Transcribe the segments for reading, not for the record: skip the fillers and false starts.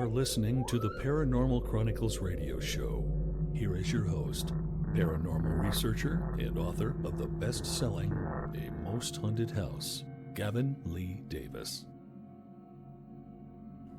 are listening to the Paranormal Chronicles radio show. Here is your host, paranormal researcher and author of the best-selling A Most Haunted House, Gavin Lee Davis.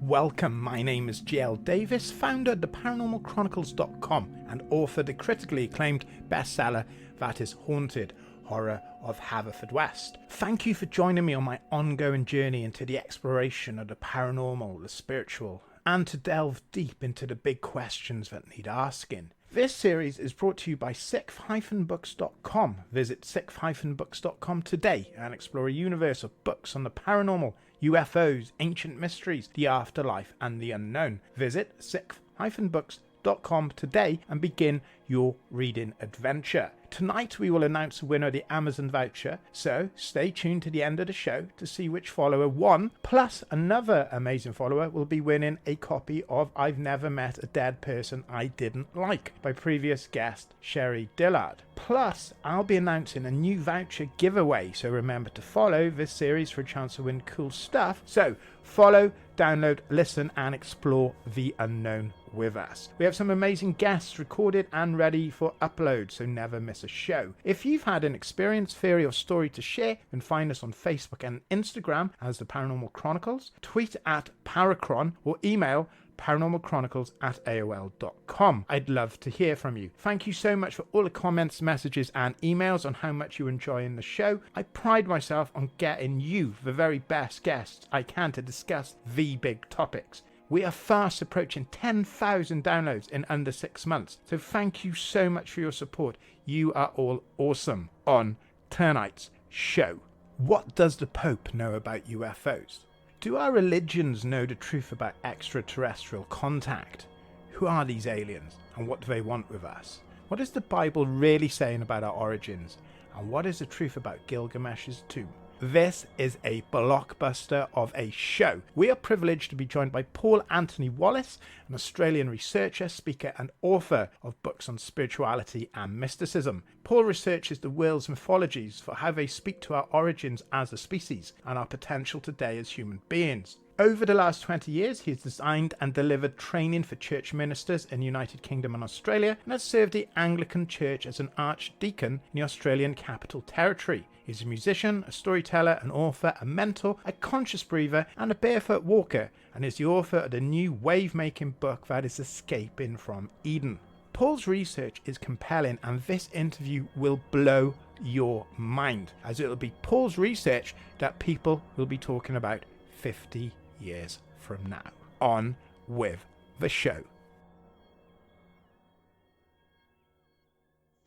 Welcome, my name is G L Davies, founder of theparanormalchronicles.com and author of the critically acclaimed bestseller That Is Haunted, Horror of Haverfordwest. Thank you for joining me on my ongoing journey into the exploration of the paranormal, the spiritual, and to delve deep into the big questions that need asking. This series is brought to you by sixth-books.com. Visit sixth-books.com today and explore a universe of books on the paranormal, UFOs, ancient mysteries, the afterlife, and the unknown. Visit sixth-books.com today and begin your reading adventure. Tonight we will announce the winner of the Amazon voucher, so stay tuned to the end of the show to see which follower won, plus another amazing follower will be winning a copy of I've Never Met a Dead Person I Didn't Like by previous guest Sherry Dillard. Plus, I'll be announcing a new voucher giveaway, so remember to follow this series for a chance to win cool stuff. So follow, download, listen, and explore the unknown with us. We have some amazing guests recorded and ready for upload, so never miss a show. If you've had an experience, theory, or story to share, then find us on Facebook and Instagram as the Paranormal Chronicles, tweet at Parachron, or email paranormalchronicles@aol.com. I'd love to hear from you. Thank you so much for all the comments, messages, and emails on how much you're enjoying the show. I pride myself on getting you the very best guests I can to discuss the big topics. We are fast approaching 10,000 downloads in under 6 months, so thank you so much for your support. You are all awesome. On tonight's show, what does the Pope know about UFOs? Do our religions know the truth about extraterrestrial contact? Who are these aliens and what do they want with us? What is the Bible really saying about our origins? And what is the truth about Gilgamesh's tomb? This is a blockbuster of a show. We are privileged to be joined by Paul Anthony Wallis, an Australian researcher, speaker, and author of books on spirituality and mysticism. Paul researches the world's mythologies for how they speak to our origins as a species and our potential today as human beings. Over the last 20 years, he has designed and delivered training for church ministers in the United Kingdom and Australia, and has served the Anglican Church as an archdeacon in the Australian Capital Territory. He's a musician, a storyteller, an author, a mentor, a conscious breather, and a barefoot walker, and is the author of the new wave-making book that is Escaping from Eden. Paul's research is compelling, and this interview will blow your mind, as it will be Paul's research that people will be talking about 50 years from now. On with the show.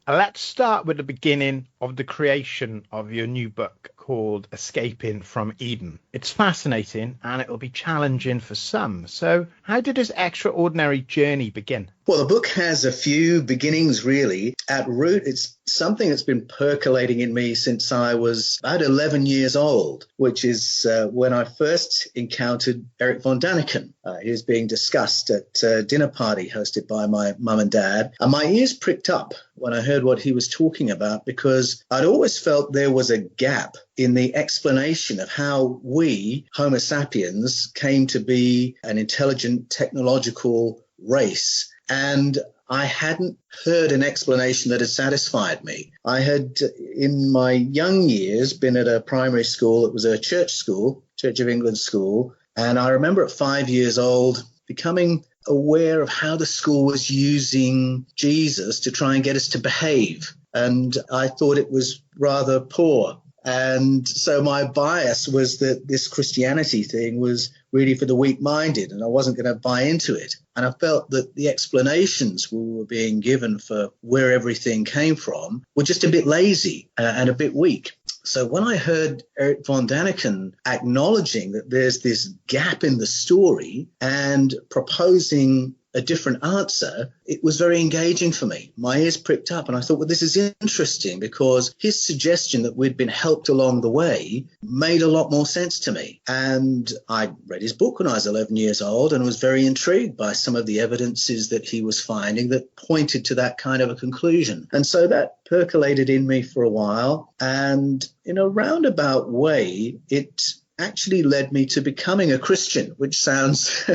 Let's start with the beginning of the creation of your new book called Escaping from Eden. It's fascinating and it will be challenging for some. So how did this extraordinary journey begin? Well, the book has a few beginnings, really. At root, it's something that's been percolating in me since I was about 11 years old, which is when I first encountered Erich von Däniken. He was being discussed at a dinner party hosted by my mum and dad. And my ears pricked up when I heard what he was talking about, because I'd always felt there was a gap in the explanation of how we, Homo sapiens, came to be an intelligent technological race. And I hadn't heard an explanation that had satisfied me. I had, in my young years, been at a primary school. It was a church school, Church of England school. And I remember at 5 years old becoming aware of how the school was using Jesus to try and get us to behave. And I thought it was rather poor. And so my bias was that this Christianity thing was really for the weak-minded, and I wasn't going to buy into it. And I felt that the explanations we were being given for where everything came from were just a bit lazy and a bit weak. So when I heard Erich von Däniken acknowledging that there's this gap in the story and proposing a different answer, it was very engaging for me. My ears pricked up and I thought, well, this is interesting, because his suggestion that we'd been helped along the way made a lot more sense to me. And I read his book when I was 11 years old and was very intrigued by some of the evidences that he was finding that pointed to that kind of a conclusion. And so that percolated in me for a while. And in a roundabout way, it actually led me to becoming a Christian, which sounds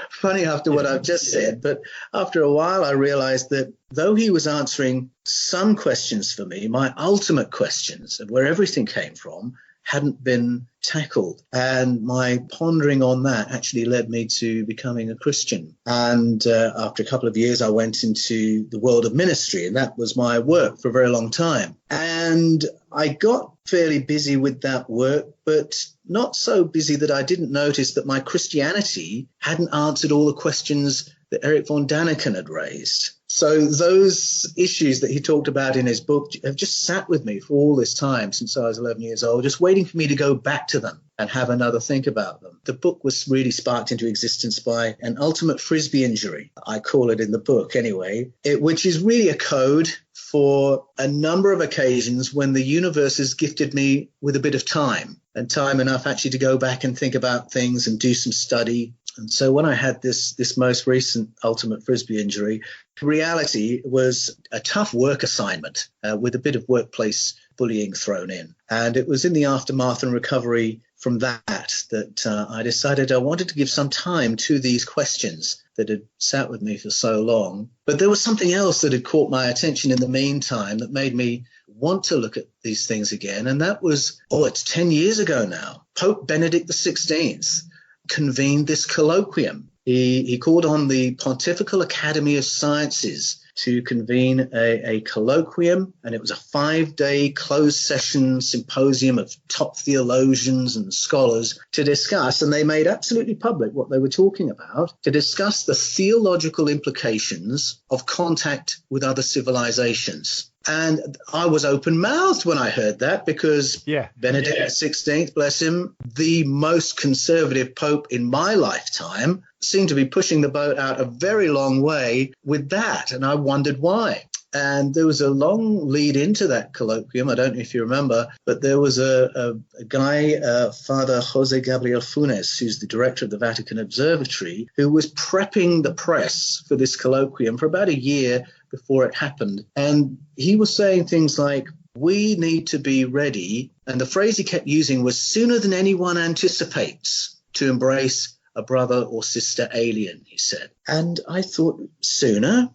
funny after what I've just said. But after a while, I realized that though he was answering some questions for me, my ultimate questions of where everything came from hadn't been tackled. And my pondering on that actually led me to becoming a Christian. And after a couple of years, I went into the world of ministry, and that was my work for a very long time. And I got fairly busy with that work, but not so busy that I didn't notice that my Christianity hadn't answered all the questions that Eric von Daniken had raised. So those issues that he talked about in his book have just sat with me for all this time since I was 11 years old, just waiting for me to go back to them and have another think about them. The book was really sparked into existence by an ultimate Frisbee injury, I call it in the book anyway, which is really a code for a number of occasions when the universe has gifted me with a bit of time, and time enough actually to go back and think about things and do some study. And so when I had this most recent ultimate Frisbee injury, reality was a tough work assignment with a bit of workplace bullying thrown in. And it was in the aftermath and recovery from that I decided I wanted to give some time to these questions that had sat with me for so long. But there was something else that had caught my attention in the meantime that made me want to look at these things again. And that was, it's 10 years ago now, Pope Benedict XVI convened this colloquium. He called on the Pontifical Academy of Sciences to convene a colloquium, and it was a 5-day closed session symposium of top theologians and scholars to discuss, and they made absolutely public what they were talking about, to discuss the theological implications of contact with other civilizations. And I was open-mouthed when I heard that, because Benedict XVI, bless him, the most conservative pope in my lifetime, seemed to be pushing the boat out a very long way with that. And I wondered why. And there was a long lead into that colloquium. I don't know if you remember, but there was a guy, Father Jose Gabriel Funes, who's the director of the Vatican Observatory, who was prepping the press for this colloquium for about a year before it happened. And he was saying things like, we need to be ready. And the phrase he kept using was sooner than anyone anticipates to embrace a brother or sister alien, he said. And I thought, sooner?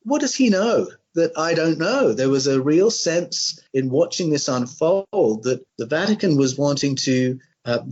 What does he know that I don't know? There was a real sense in watching this unfold that the Vatican was wanting to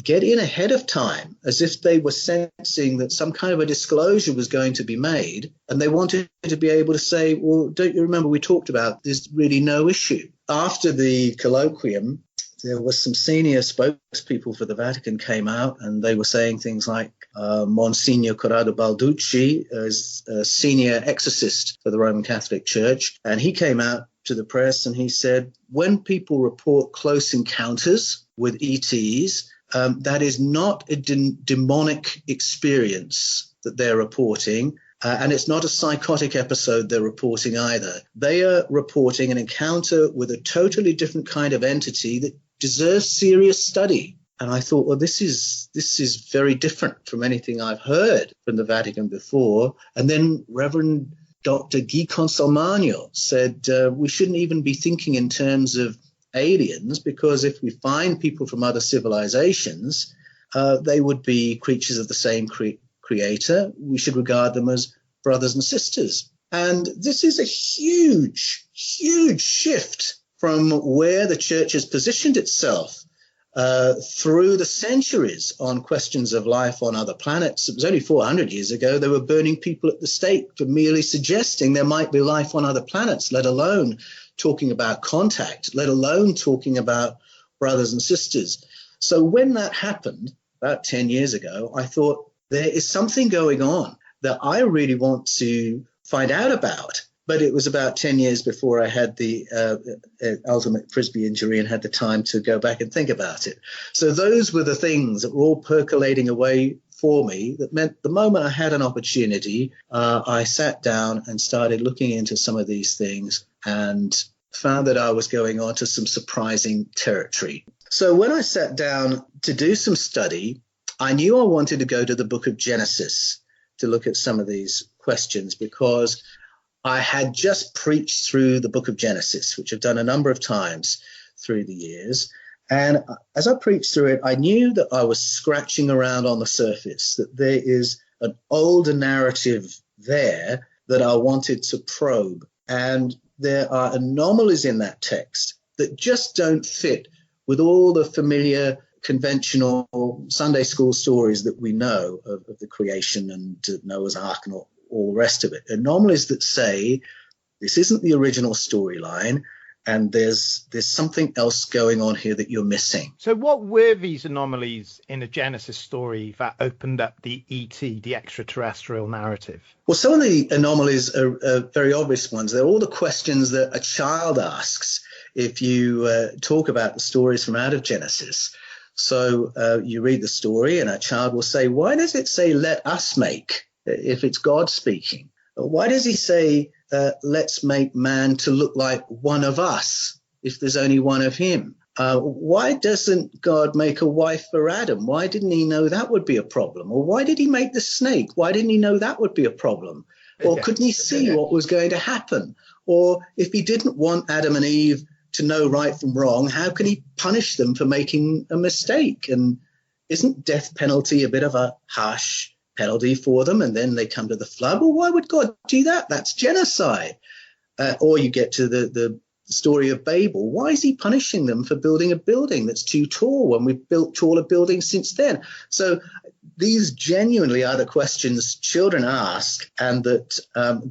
get in ahead of time, as if they were sensing that some kind of a disclosure was going to be made. And they wanted to be able to say, well, don't you remember we talked about there's really no issue? After the colloquium, there was some senior spokespeople for the Vatican came out, and they were saying things like Monsignor Corrado Balducci is a senior exorcist for the Roman Catholic Church. And he came out to the press and he said, when people report close encounters with ETs, that is not a demonic experience that they're reporting. And it's not a psychotic episode they're reporting either. They are reporting an encounter with a totally different kind of entity that deserves serious study. And I thought, well, this is very different from anything I've heard from the Vatican before. And then Reverend Dr. Guy Consolmagno said we shouldn't even be thinking in terms of aliens, because if we find people from other civilizations, they would be creatures of the same creator. We should regard them as brothers and sisters. And this is a huge, huge shift from where the church has positioned itself through the centuries on questions of life on other planets. It was only 400 years ago they were burning people at the stake for merely suggesting there might be life on other planets, let alone talking about contact, let alone talking about brothers and sisters. So when that happened about 10 years ago, I thought there is something going on that I really want to find out about. But it was about 10 years before I had the ultimate Frisbee injury and had the time to go back and think about it. So those were the things that were all percolating away for me that meant the moment I had an opportunity, I sat down and started looking into some of these things and found that I was going on to some surprising territory. So when I sat down to do some study, I knew I wanted to go to the book of Genesis to look at some of these questions, because I had just preached through the book of Genesis, which I've done a number of times through the years. And as I preached through it, I knew that I was scratching around on the surface, that there is an older narrative there that I wanted to probe. And there are anomalies in that text that just don't fit with all the familiar, conventional Sunday school stories that we know of the creation and Noah's Ark and all the rest of it. Anomalies that say this isn't the original storyline, and there's something else going on here that you're missing. So what were these anomalies in a Genesis story that opened up the ET, the extraterrestrial narrative? Well, some of the anomalies are very obvious ones. They're all the questions that a child asks if you talk about the stories from out of Genesis. So you read the story and a child will say, why does it say, let us make, if it's God speaking? Why does he say, let's make man to look like one of us, if there's only one of him? Why doesn't God make a wife for Adam? Why didn't he know that would be a problem? Or why did he make the snake? Why didn't he know that would be a problem? Or couldn't he see what was going to happen? Or if he didn't want Adam and Eve to know right from wrong, how can he punish them for making a mistake? And isn't death penalty a bit of a harsh penalty for them? And then they come to the flood. Well, why would God do that? That's genocide. Or you get to the story of Babel. Why is he punishing them for building a building that's too tall when we've built taller buildings since then? So these genuinely are the questions children ask and that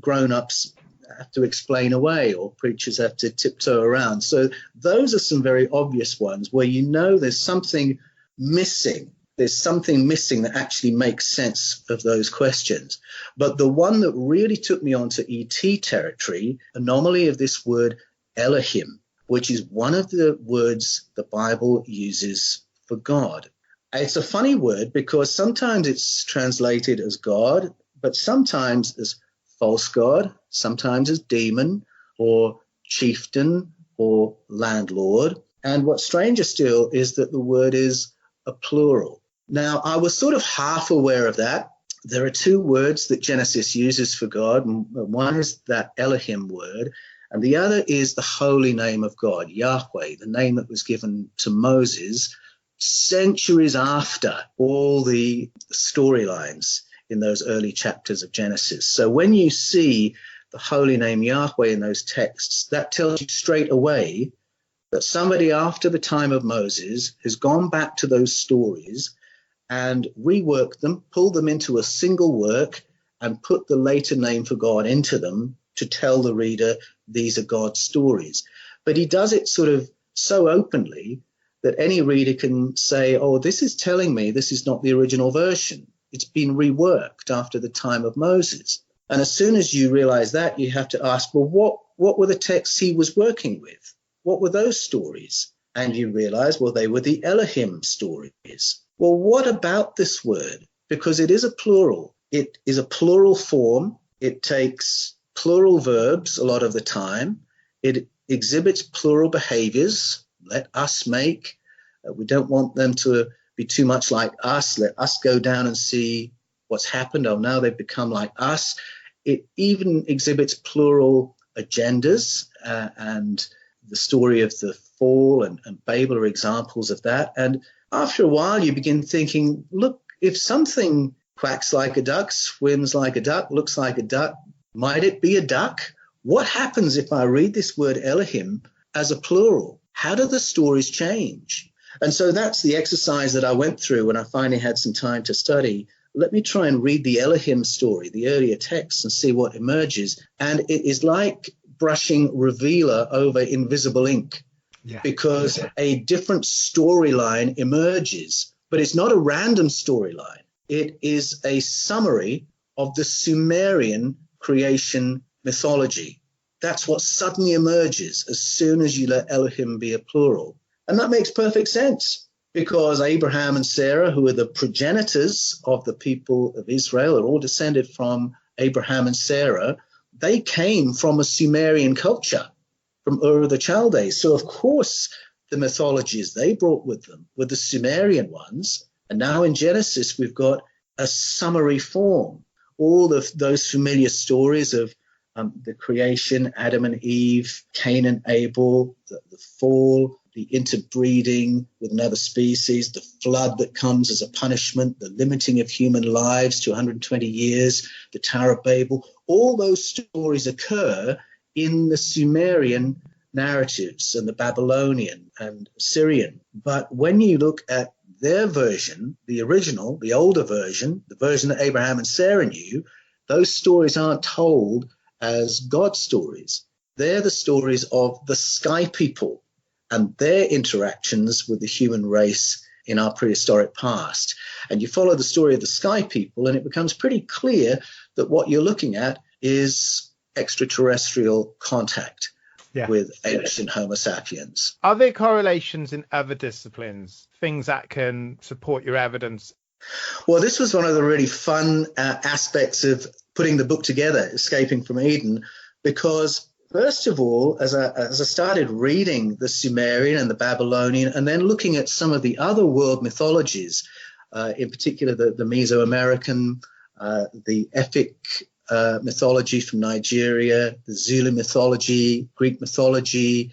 grown-ups have to explain away or preachers have to tiptoe around. So those are some very obvious ones where you know there's something missing. There's something missing that actually makes sense of those questions. But the one that really took me onto ET territory, anomaly of this word Elohim, which is one of the words the Bible uses for God. It's a funny word because sometimes it's translated as God, but sometimes as false god, sometimes as demon or chieftain or landlord. And what's stranger still is that the word is a plural. Now, I was sort of half aware of that. There are two words that Genesis uses for God. And one is that Elohim word, and the other is the holy name of God, Yahweh, the name that was given to Moses centuries after all the storylines in those early chapters of Genesis. So when you see the holy name Yahweh in those texts, that tells you straight away that somebody after the time of Moses has gone back to those stories and reworked them, pulled them into a single work, and put the later name for God into them to tell the reader these are God's stories. But he does it sort of so openly that any reader can say, oh, this is telling me this is not the original version. It's been reworked after the time of Moses. And as soon as you realize that, you have to ask, well, what were the texts he was working with? What were those stories? And you realize, well, they were the Elohim stories. Well, what about this word? Because it is a plural. It is a plural form. It takes plural verbs a lot of the time. It exhibits plural behaviors. Let us make. We don't want them to be too much like us. Let us go down and see what's happened. Oh, now they've become like us. It even exhibits plural agendas, and the story of the fall and Babel are examples of that. And after a while, you begin thinking, look, if something quacks like a duck, swims like a duck, looks like a duck, might it be a duck? What happens if I read this word Elohim as a plural? How do the stories change? And so that's the exercise that I went through when I finally had some time to study. Let me try and read the Elohim story, the earlier texts, and see what emerges. And it is like brushing revealer over invisible ink, because a different storyline emerges. But it's not a random storyline. It is a summary of the Sumerian creation mythology. That's what suddenly emerges as soon as you let Elohim be a plural. And that makes perfect sense, because Abraham and Sarah, who are the progenitors of the people of Israel, are all descended from Abraham and Sarah. They came from a Sumerian culture, from Ur of the Chaldees. So, of course, the mythologies they brought with them were the Sumerian ones. And now in Genesis, we've got a summary form. All of those familiar stories of the creation, Adam and Eve, Cain and Abel, the fall, the interbreeding with another species, the flood that comes as a punishment, the limiting of human lives to 120 years, the Tower of Babel, all those stories occur in the Sumerian narratives and the Babylonian and Syrian. But when you look at their version, the original, the older version, the version that Abraham and Sarah knew, those stories aren't told as God stories. They're the stories of the sky people and their interactions with the human race in our prehistoric past. And you follow the story of the sky people, and it becomes pretty clear that what you're looking at is extraterrestrial contact with ancient Homo sapiens. Are there correlations in other disciplines, things that can support your evidence? Well, this was one of the really fun aspects of putting the book together, Escaping from Eden, because first of all, as I started reading the Sumerian and the Babylonian, and then looking at some of the other world mythologies, in particular the Mesoamerican, the Epic mythology from Nigeria, the Zulu mythology, Greek mythology,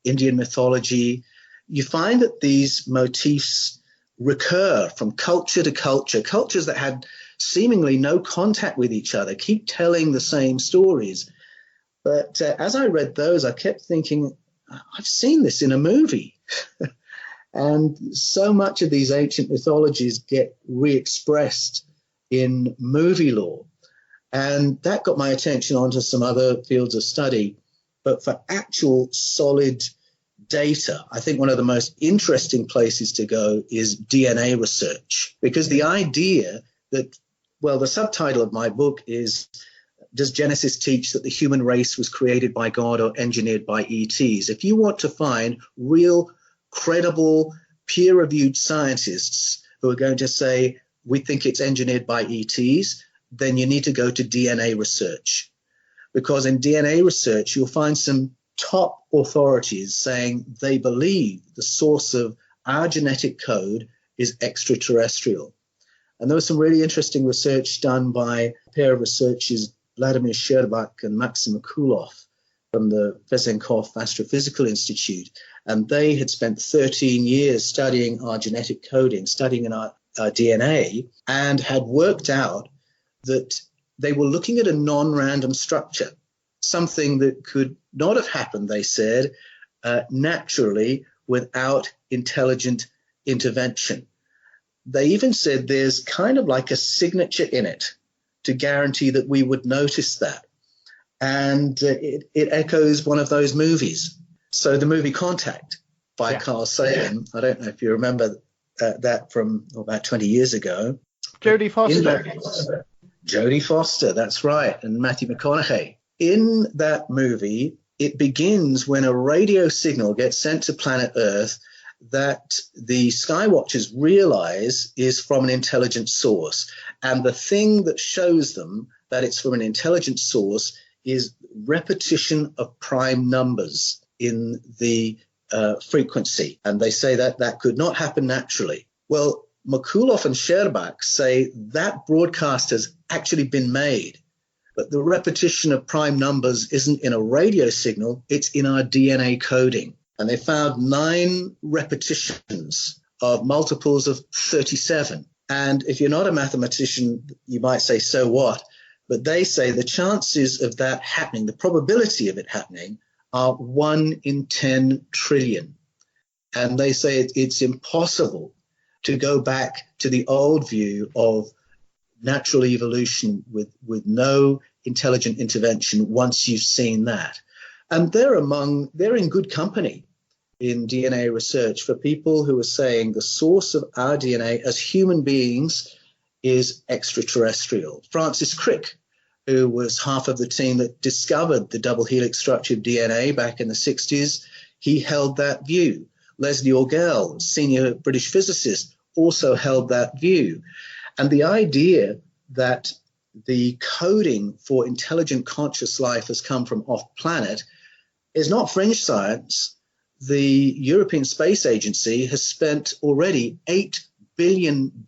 Indian mythology, you find that these motifs recur from culture to culture. Cultures that had seemingly no contact with each other keep telling the same stories. But as I read those, I kept thinking, I've seen this in a movie. And so much of these ancient mythologies get re-expressed in movie lore. And that got my attention onto some other fields of study. But for actual solid data, I think one of the most interesting places to go is DNA research, because the idea that, well, the subtitle of my book is, does Genesis teach that the human race was created by God or engineered by ETs? If you want to find real, credible, peer-reviewed scientists who are going to say, we think it's engineered by ETs, then you need to go to DNA research. Because in DNA research, you'll find some top authorities saying they believe the source of our genetic code is extraterrestrial. And there was some really interesting research done by a pair of researchers, Vladimir Sherbak and Maxim Mikulov from the Vesenkov Astrophysical Institute. And they had spent 13 years studying our genetic coding, studying our DNA, and had worked out that they were looking at a non-random structure, something that could not have happened, they said, naturally without intelligent intervention. They even said there's kind of like a signature in it to guarantee that we would notice that. And it echoes one of those movies. So the movie Contact by Carl Sagan, I don't know if you remember that from about 20 years ago. Jodie Foster. Jodie Foster, that's right, and Matthew McConaughey. In that movie, it begins when a radio signal gets sent to planet Earth that the Skywatchers realize is from an intelligent source. And the thing that shows them that it's from an intelligent source is repetition of prime numbers in the frequency. And they say that that could not happen naturally. Well, Mikulov and Sherbak say that broadcast has actually been made, but the repetition of prime numbers isn't in a radio signal, it's in our DNA coding. And they found 9 repetitions of multiples of 37. And if you're not a mathematician, you might say, so what? But they say the chances of that happening, the probability of it happening, are 1 in 10 trillion. And they say it's impossible to go back to the old view of natural evolution with no intelligent intervention once you've seen that. And they're in good company in DNA research for people who are saying the source of our DNA as human beings is extraterrestrial. Francis Crick, who was half of the team that discovered the double helix structure of DNA back in the 60s, he held that view. Leslie Orgel, senior British physicist, also held that view. And the idea that the coding for intelligent conscious life has come from off-planet is not fringe science. The European Space Agency has spent already $8 billion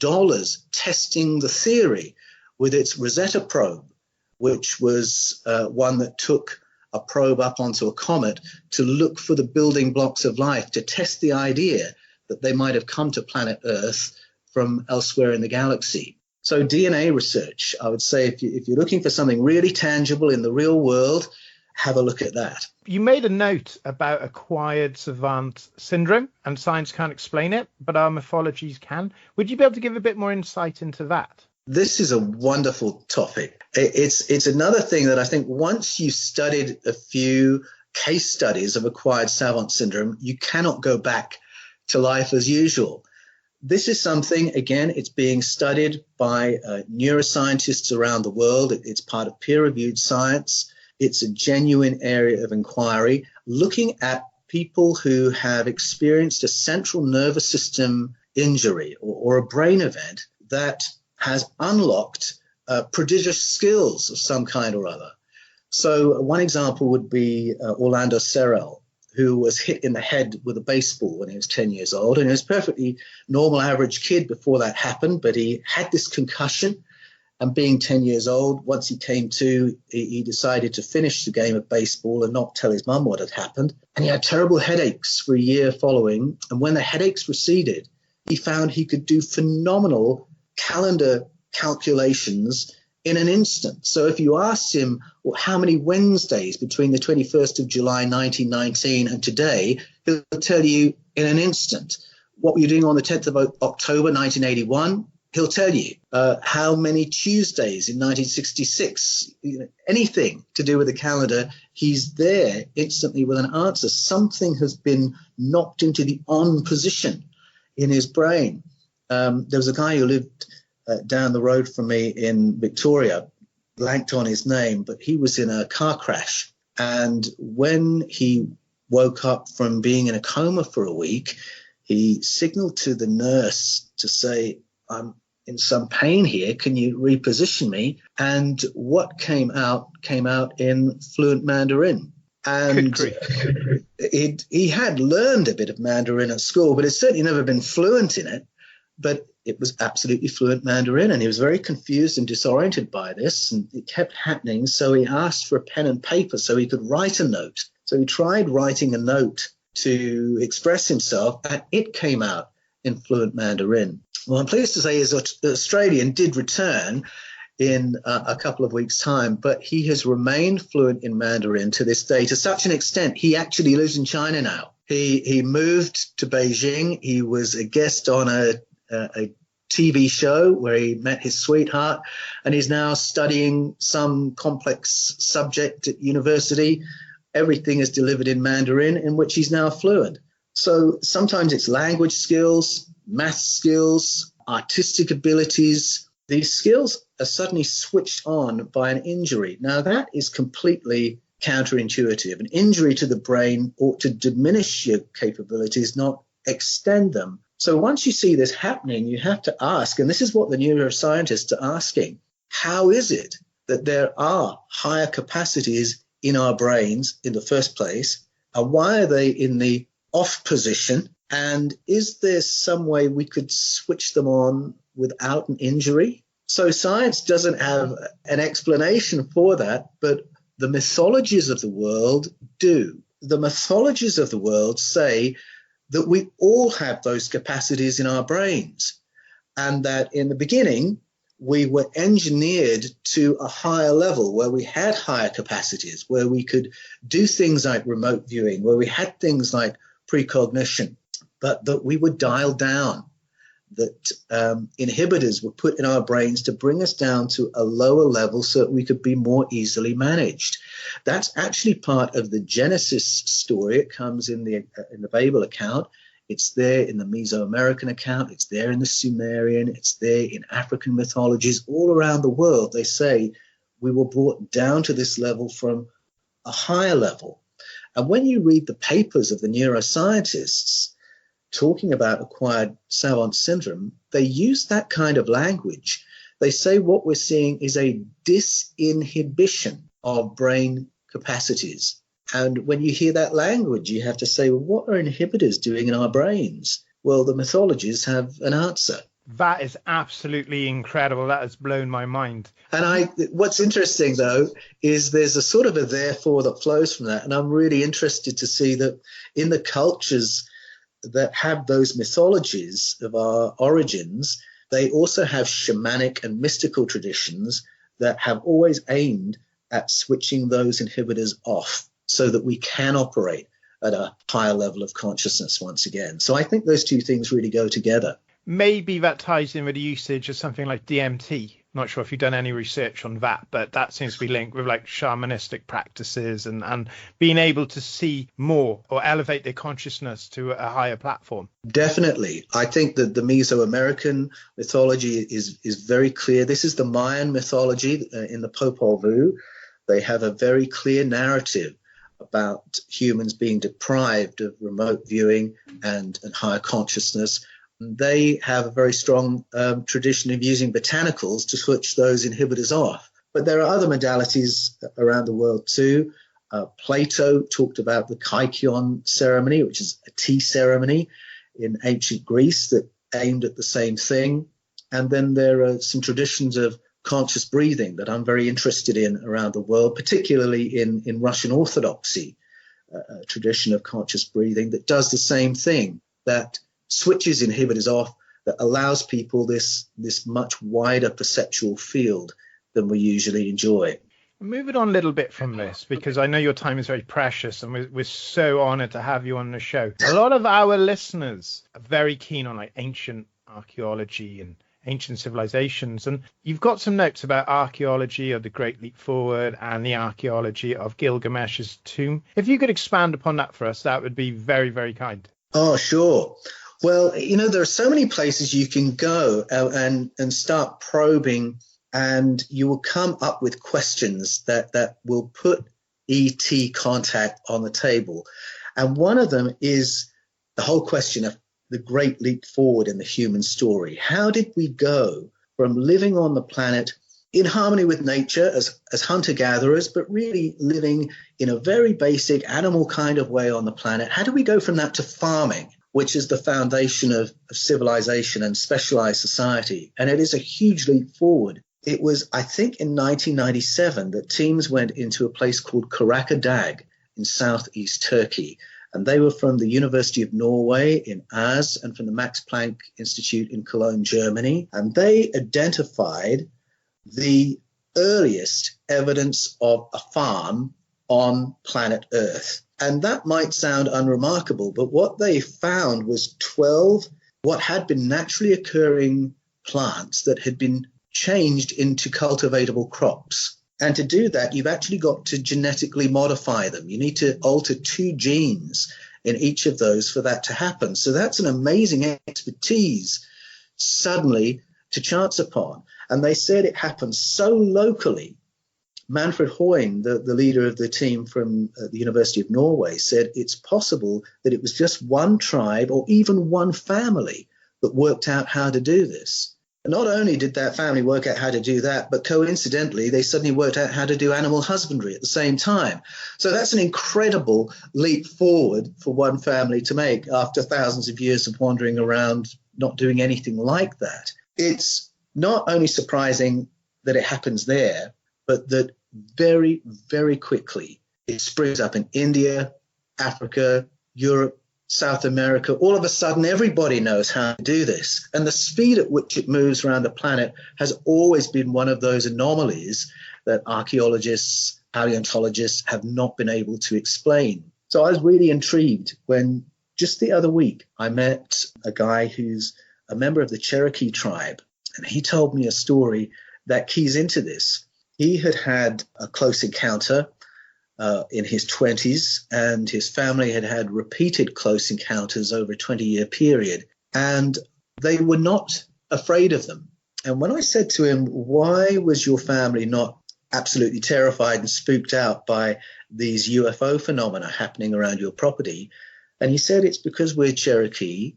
testing the theory with its Rosetta probe, which was one that took a probe up onto a comet to look for the building blocks of life, to test the idea that they might have come to planet Earth from elsewhere in the galaxy. So DNA research, I would say, if you're looking for something really tangible in the real world, have a look at that. You made a note about acquired savant syndrome, and science can't explain it, but our mythologies can. Would you be able to give a bit more insight into that? This is a wonderful topic. It's another thing that I think once you studied a few case studies of acquired savant syndrome, you cannot go back to life as usual. This is something, again, it's being studied by neuroscientists around the world. It's part of peer-reviewed science. It's a genuine area of inquiry, looking at people who have experienced a central nervous system injury or a brain event that has unlocked prodigious skills of some kind or other. So one example would be Orlando Serrell, who was hit in the head with a baseball when he was 10 years old. And he was a perfectly normal, average kid before that happened, but he had this concussion. And being 10 years old, once he came to, he decided to finish the game of baseball and not tell his mum what had happened. And he had terrible headaches for a year following. And when the headaches receded, he found he could do phenomenal calendar calculations in an instant. So if you asked him, well, how many Wednesdays between the 21st of July 1919 and today, he'll tell you in an instant. What were you doing on the 10th of October 1981? He'll tell you. How many Tuesdays in 1966? Anything to do with the calendar, he's there instantly with an answer. Something has been knocked into the on position in his brain. There was a guy who lived down the road from me in Victoria, blanked on his name, but he was in a car crash. And when he woke up from being in a coma for a week, he signaled to the nurse to say, I'm in some pain here. Can you reposition me? And what came out in fluent Mandarin. And he had learned a bit of Mandarin at school, but had certainly never been fluent in it. But it was absolutely fluent Mandarin, and he was very confused and disoriented by this, and it kept happening. So he asked for a pen and paper so he could write a note. So he tried writing a note to express himself, and it came out in fluent Mandarin. Well, I'm pleased to say his Australian did return in a couple of weeks' time, but he has remained fluent in Mandarin to this day, to such an extent he actually lives in China now. He moved to Beijing. He was a guest on a TV show where he met his sweetheart, and he's now studying some complex subject at university. Everything is delivered in Mandarin, in which he's now fluent. So sometimes it's language skills, math skills, artistic abilities. These skills are suddenly switched on by an injury. Now that is completely counterintuitive. An injury to the brain ought to diminish your capabilities, not extend them. So once you see this happening, you have to ask, and this is what the neuroscientists are asking, how is it that there are higher capacities in our brains in the first place? And why are they in the off position? And is there some way we could switch them on without an injury? So science doesn't have an explanation for that, but the mythologies of the world do. The mythologies of the world say that we all have those capacities in our brains, and that in the beginning we were engineered to a higher level where we had higher capacities, where we could do things like remote viewing, where we had things like precognition, but that we were dialed down, that inhibitors were put in our brains to bring us down to a lower level so that we could be more easily managed. That's actually part of the Genesis story. It comes in the Babel account. It's there in the Mesoamerican account. It's there in the Sumerian. It's there in African mythologies. All around the world, they say we were brought down to this level from a higher level. And when you read the papers of the neuroscientists talking about acquired savant syndrome, they use that kind of language. They say what we're seeing is a disinhibition of brain capacities. And when you hear that language, you have to say, well, what are inhibitors doing in our brains? Well, the mythologies have an answer. That is absolutely incredible. That has blown my mind. And what's interesting, though, is there's a sort of a therefore that flows from that. And I'm really interested to see that in the cultures that have those mythologies of our origins, they also have shamanic and mystical traditions that have always aimed at switching those inhibitors off so that we can operate at a higher level of consciousness once again. So I think those two things really go together. Maybe that ties in with the usage of something like DMT. Not sure if you've done any research on that, but that seems to be linked with like shamanistic practices and being able to see more or elevate their consciousness to a higher platform. Definitely. I think that the Mesoamerican mythology is very clear. This is the Mayan mythology in the Popol Vuh. They have a very clear narrative about humans being deprived of remote viewing and higher consciousness. They have a very strong tradition of using botanicals to switch those inhibitors off. But there are other modalities around the world too. Plato talked about the Kykeon ceremony, which is a tea ceremony in ancient Greece that aimed at the same thing. And then there are some traditions of conscious breathing that I'm very interested in around the world, particularly in Russian Orthodoxy, a tradition of conscious breathing that does the same thing, that switches inhibitors off, that allows people this much wider perceptual field than we usually enjoy. Moving on a little bit from this, because I know your time is very precious and we're so honored to have you on the show. A lot of our listeners are very keen on like ancient archaeology and ancient civilizations, and you've got some notes about archaeology of the Great Leap Forward and the archaeology of Gilgamesh's tomb. If you could expand upon that for us, that would be very, very kind. Oh, sure. Well, there are so many places you can go and start probing, and you will come up with questions that will put ET contact on the table. And one of them is the whole question of the great leap forward in the human story. How did we go from living on the planet in harmony with nature as hunter-gatherers, but really living in a very basic animal kind of way on the planet? How do we go from that to farming, which is the foundation of civilization and specialized society? And it is a huge leap forward. It was, I think, in 1997 that teams went into a place called Karakadag in southeast Turkey. And they were from the University of Norway in Oz and from the Max Planck Institute in Cologne, Germany. And they identified the earliest evidence of a farm on planet Earth. And that might sound unremarkable, but what they found was 12 what had been naturally occurring plants that had been changed into cultivatable crops. And to do that, you've actually got to genetically modify them. You need to alter 2 genes in each of those for that to happen. So that's an amazing expertise suddenly to chance upon. And they said it happened so locally. Manfred Hoyne, the leader of the team from the University of Norway, said it's possible that it was just one tribe or even one family that worked out how to do this. And not only did that family work out how to do that, but coincidentally, they suddenly worked out how to do animal husbandry at the same time. So that's an incredible leap forward for one family to make after thousands of years of wandering around, not doing anything like that. It's not only surprising that it happens there, but that very, very quickly it springs up in India, Africa, Europe, South America. All of a sudden, everybody knows how to do this. And the speed at which it moves around the planet has always been one of those anomalies that archaeologists, paleontologists have not been able to explain. So I was really intrigued when just the other week I met a guy who's a member of the Cherokee tribe, and he told me a story that keys into this. He had had a close encounter in his 20s, and his family had had repeated close encounters over a 20-year period, and they were not afraid of them. And when I said to him, why was your family not absolutely terrified and spooked out by these UFO phenomena happening around your property? And he said, it's because we're Cherokee,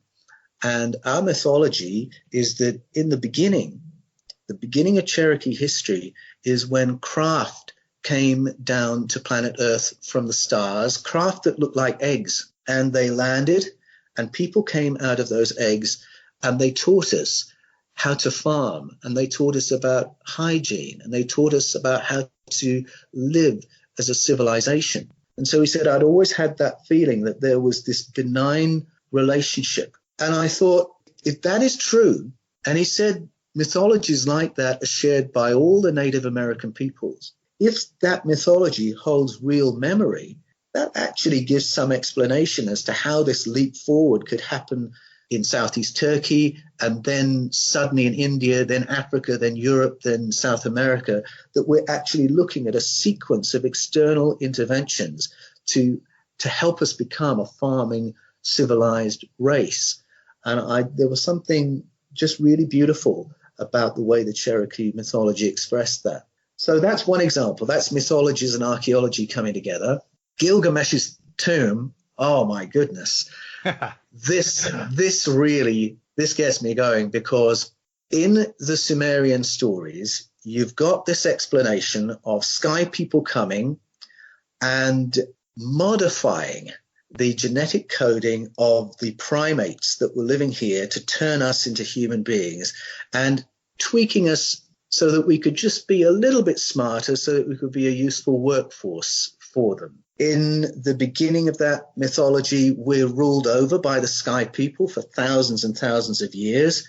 and our mythology is that in the beginning of Cherokee history is when craft came down to planet Earth from the stars, craft that looked like eggs, and they landed, and people came out of those eggs, and they taught us how to farm, and they taught us about hygiene, and they taught us about how to live as a civilization. And so he said, I'd always had that feeling that there was this benign relationship. And I thought, if that is true, and he said mythologies like that are shared by all the Native American peoples, if that mythology holds real memory, that actually gives some explanation as to how this leap forward could happen in Southeast Turkey, and then suddenly in India, then Africa, then Europe, then South America, that we're actually looking at a sequence of external interventions to help us become a farming civilized race. And there was something just really beautiful about the way the Cherokee mythology expressed that. So that's one example. That's mythologies and archaeology coming together. Gilgamesh's tomb, oh my goodness. This gets me going, because in the Sumerian stories, you've got this explanation of sky people coming and modifying the genetic coding of the primates that were living here to turn us into human beings, and tweaking us so that we could just be a little bit smarter, so that we could be a useful workforce for them. In the beginning of that mythology, we're ruled over by the sky people for thousands and thousands of years.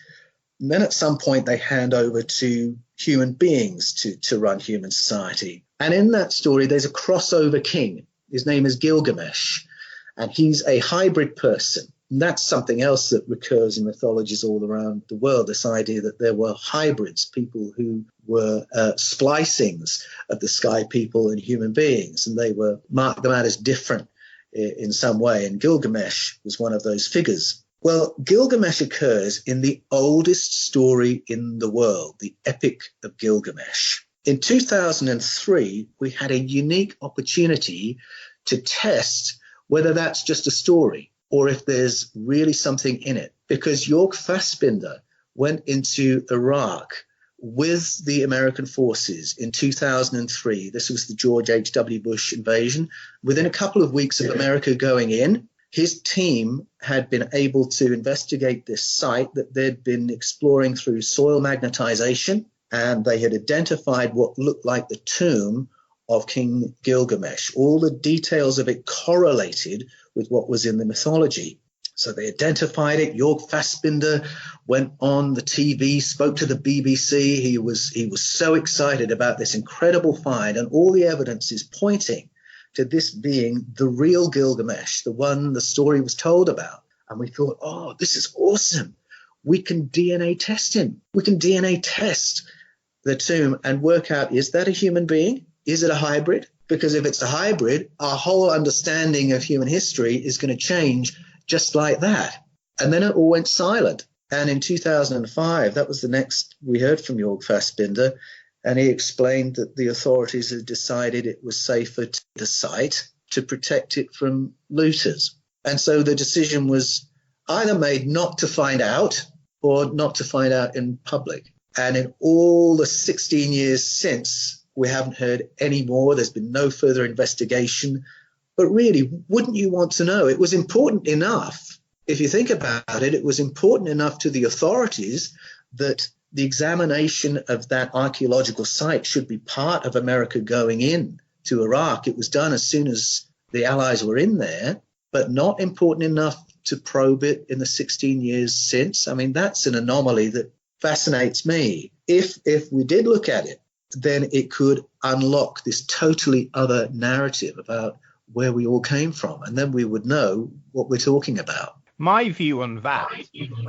And then at some point they hand over to human beings to run human society. And in that story, there's a crossover king. His name is Gilgamesh, and he's a hybrid person. And that's something else that recurs in mythologies all around the world, this idea that there were hybrids, people who were splicings of the sky people and human beings, and they were marked them out as different in some way. And Gilgamesh was one of those figures. Well, Gilgamesh occurs in the oldest story in the world, the Epic of Gilgamesh. In 2003, we had a unique opportunity to test whether that's just a story or if there's really something in it. Because York Fassbinder went into Iraq with the American forces in 2003. This was the George H.W. Bush invasion. Within a couple of weeks of America going in, his team had been able to investigate this site that they'd been exploring through soil magnetization, and they had identified what looked like the tomb of King Gilgamesh. All the details of it correlated with what was in the mythology. So they identified it. York Fassbinder went on the TV, spoke to the BBC. He was so excited about this incredible find, and all the evidence is pointing to this being the real Gilgamesh, the one the story was told about. And we thought, oh, this is awesome. We can DNA test him. We can DNA test the tomb and work out, is that a human being? Is it a hybrid? Because if it's a hybrid, our whole understanding of human history is going to change just like that. And then it all went silent. And in 2005, that was the next we heard from York Fassbinder, and he explained that the authorities had decided it was safer to the site to protect it from looters. And so the decision was either made not to find out or not to find out in public. And in all the 16 years since, we haven't heard any more. There's been no further investigation. But really, wouldn't you want to know? It was important enough, if you think about it, it was important enough to the authorities that the examination of that archaeological site should be part of America going in to Iraq. It was done as soon as the Allies were in there, but not important enough to probe it in the 16 years since. I mean, that's an anomaly that fascinates me. If we did look at it, then it could unlock this totally other narrative about where we all came from, and then we would know what we're talking about. My view on that,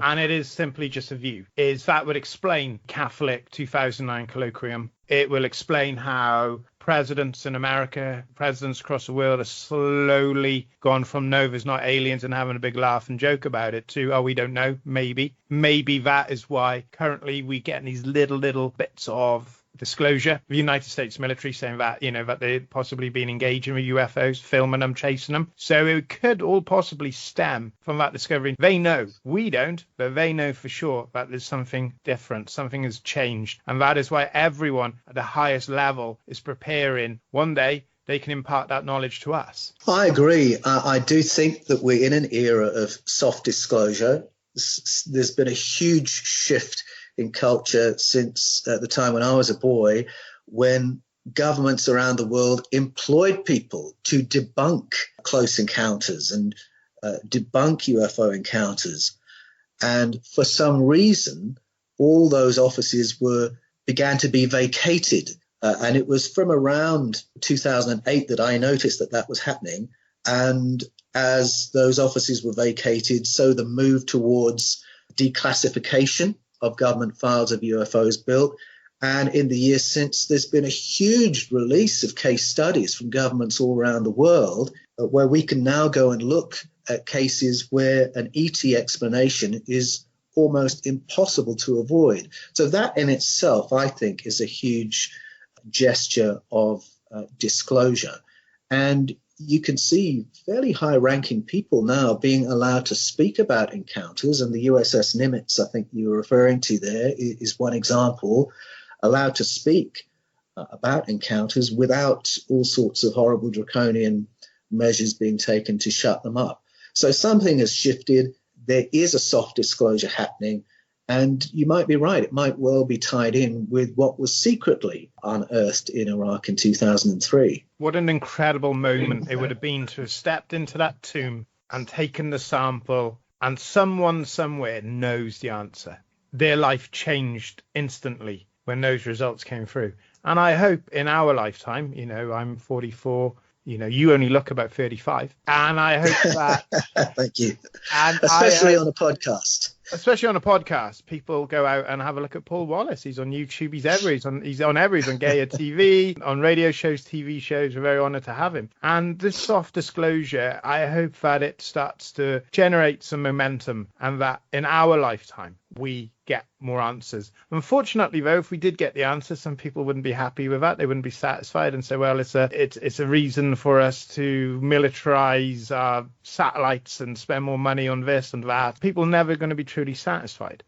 and it is simply just a view, is that would explain Catholic 2009 colloquium. It will explain how presidents in America, presidents across the world, are slowly gone from no, there's not aliens and having a big laugh and joke about it to, oh, we don't know, maybe. Maybe that is why currently we get these little bits of disclosure. The United States military saying that, that they've possibly been engaging with UFOs, filming them, chasing them. So it could all possibly stem from that discovery. They know. We don't, but they know for sure that there's something different. Something has changed. And that is why everyone at the highest level is preparing. One day, they can impart that knowledge to us. I agree. I do think that we're in an era of soft disclosure. There's been a huge shift in culture since the time when I was a boy, when governments around the world employed people to debunk close encounters and debunk UFO encounters. And for some reason, all those offices began to be vacated. And it was from around 2008 that I noticed that was happening. And as those offices were vacated, so the move towards declassification of government files of UFOs built. And in the years since, there's been a huge release of case studies from governments all around the world where we can now go and look at cases where an ET explanation is almost impossible to avoid. So that in itself, I think, is a huge gesture of disclosure. And you can see fairly high-ranking people now being allowed to speak about encounters, and the USS Nimitz, I think you were referring to there, is one example, allowed to speak about encounters without all sorts of horrible draconian measures being taken to shut them up. So something has shifted. There is a soft disclosure happening, and you might be right. It might well be tied in with what was secretly unearthed in Iraq in 2003. What an incredible moment it would have been to have stepped into that tomb and taken the sample, and someone somewhere knows the answer. Their life changed instantly when those results came through. And I hope in our lifetime, I'm 44, you only look about 35. And I hope that... Thank you. And especially on a podcast. Especially on a podcast, people go out and have a look at Paul Wallis. He's on YouTube. He's on Gaia TV, on radio shows, TV shows. We're very honoured to have him. And this soft disclosure, I hope that it starts to generate some momentum, and that in our lifetime we get more answers. Unfortunately, though, if we did get the answers, some people wouldn't be happy with that. They wouldn't be satisfied and say, well, it's a reason for us to militarize our satellites and spend more money on this and that. People are never going to be truly satisfied.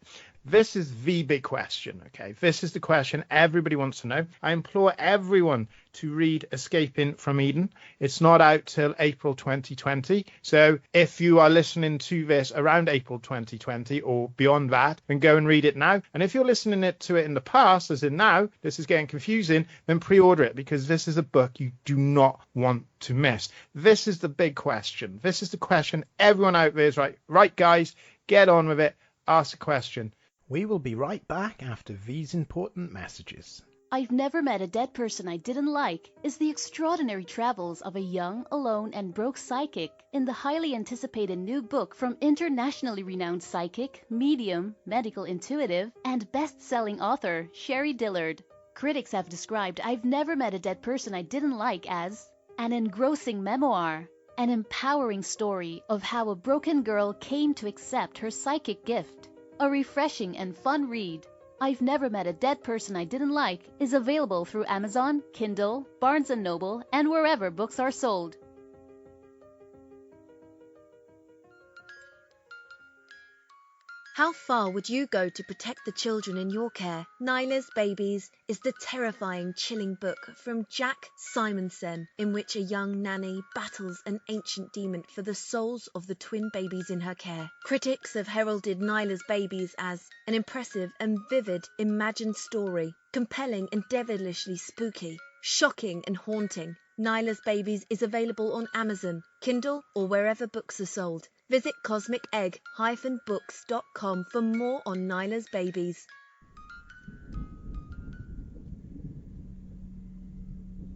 This is the big question, okay? This is the question everybody wants to know. I implore everyone to read Escaping from Eden. It's not out till April 2020. So if you are listening to this around April 2020 or beyond that, then go and read it now. And if you're listening to it in the past, as in now, this is getting confusing, then pre-order it, because this is a book you do not want to miss. This is the big question. This is the question everyone out there is right, guys, get on with it. Ask a question. We will be right back after these important messages. I've Never Met a Dead Person I Didn't Like is the extraordinary travels of a young, alone, and broke psychic in the highly anticipated new book from internationally renowned psychic, medium, medical intuitive, and best-selling author Sherry Dillard. Critics have described I've Never Met a Dead Person I Didn't Like as an engrossing memoir, an empowering story of how a broken girl came to accept her psychic gift. A refreshing and fun read, I've Never Met a Dead Person I Didn't Like is available through Amazon, Kindle, Barnes & Noble, and wherever books are sold. How far would you go to protect the children in your care? Nyla's Babies is the terrifying, chilling book from Jack Simonsen, in which a young nanny battles an ancient demon for the souls of the twin babies in her care. Critics have heralded Nyla's Babies as an impressive and vivid imagined story, compelling and devilishly spooky, shocking and haunting. Nyla's Babies is available on Amazon, Kindle, or wherever books are sold. Visit cosmicegg-books.com for more on Nyla's Babies.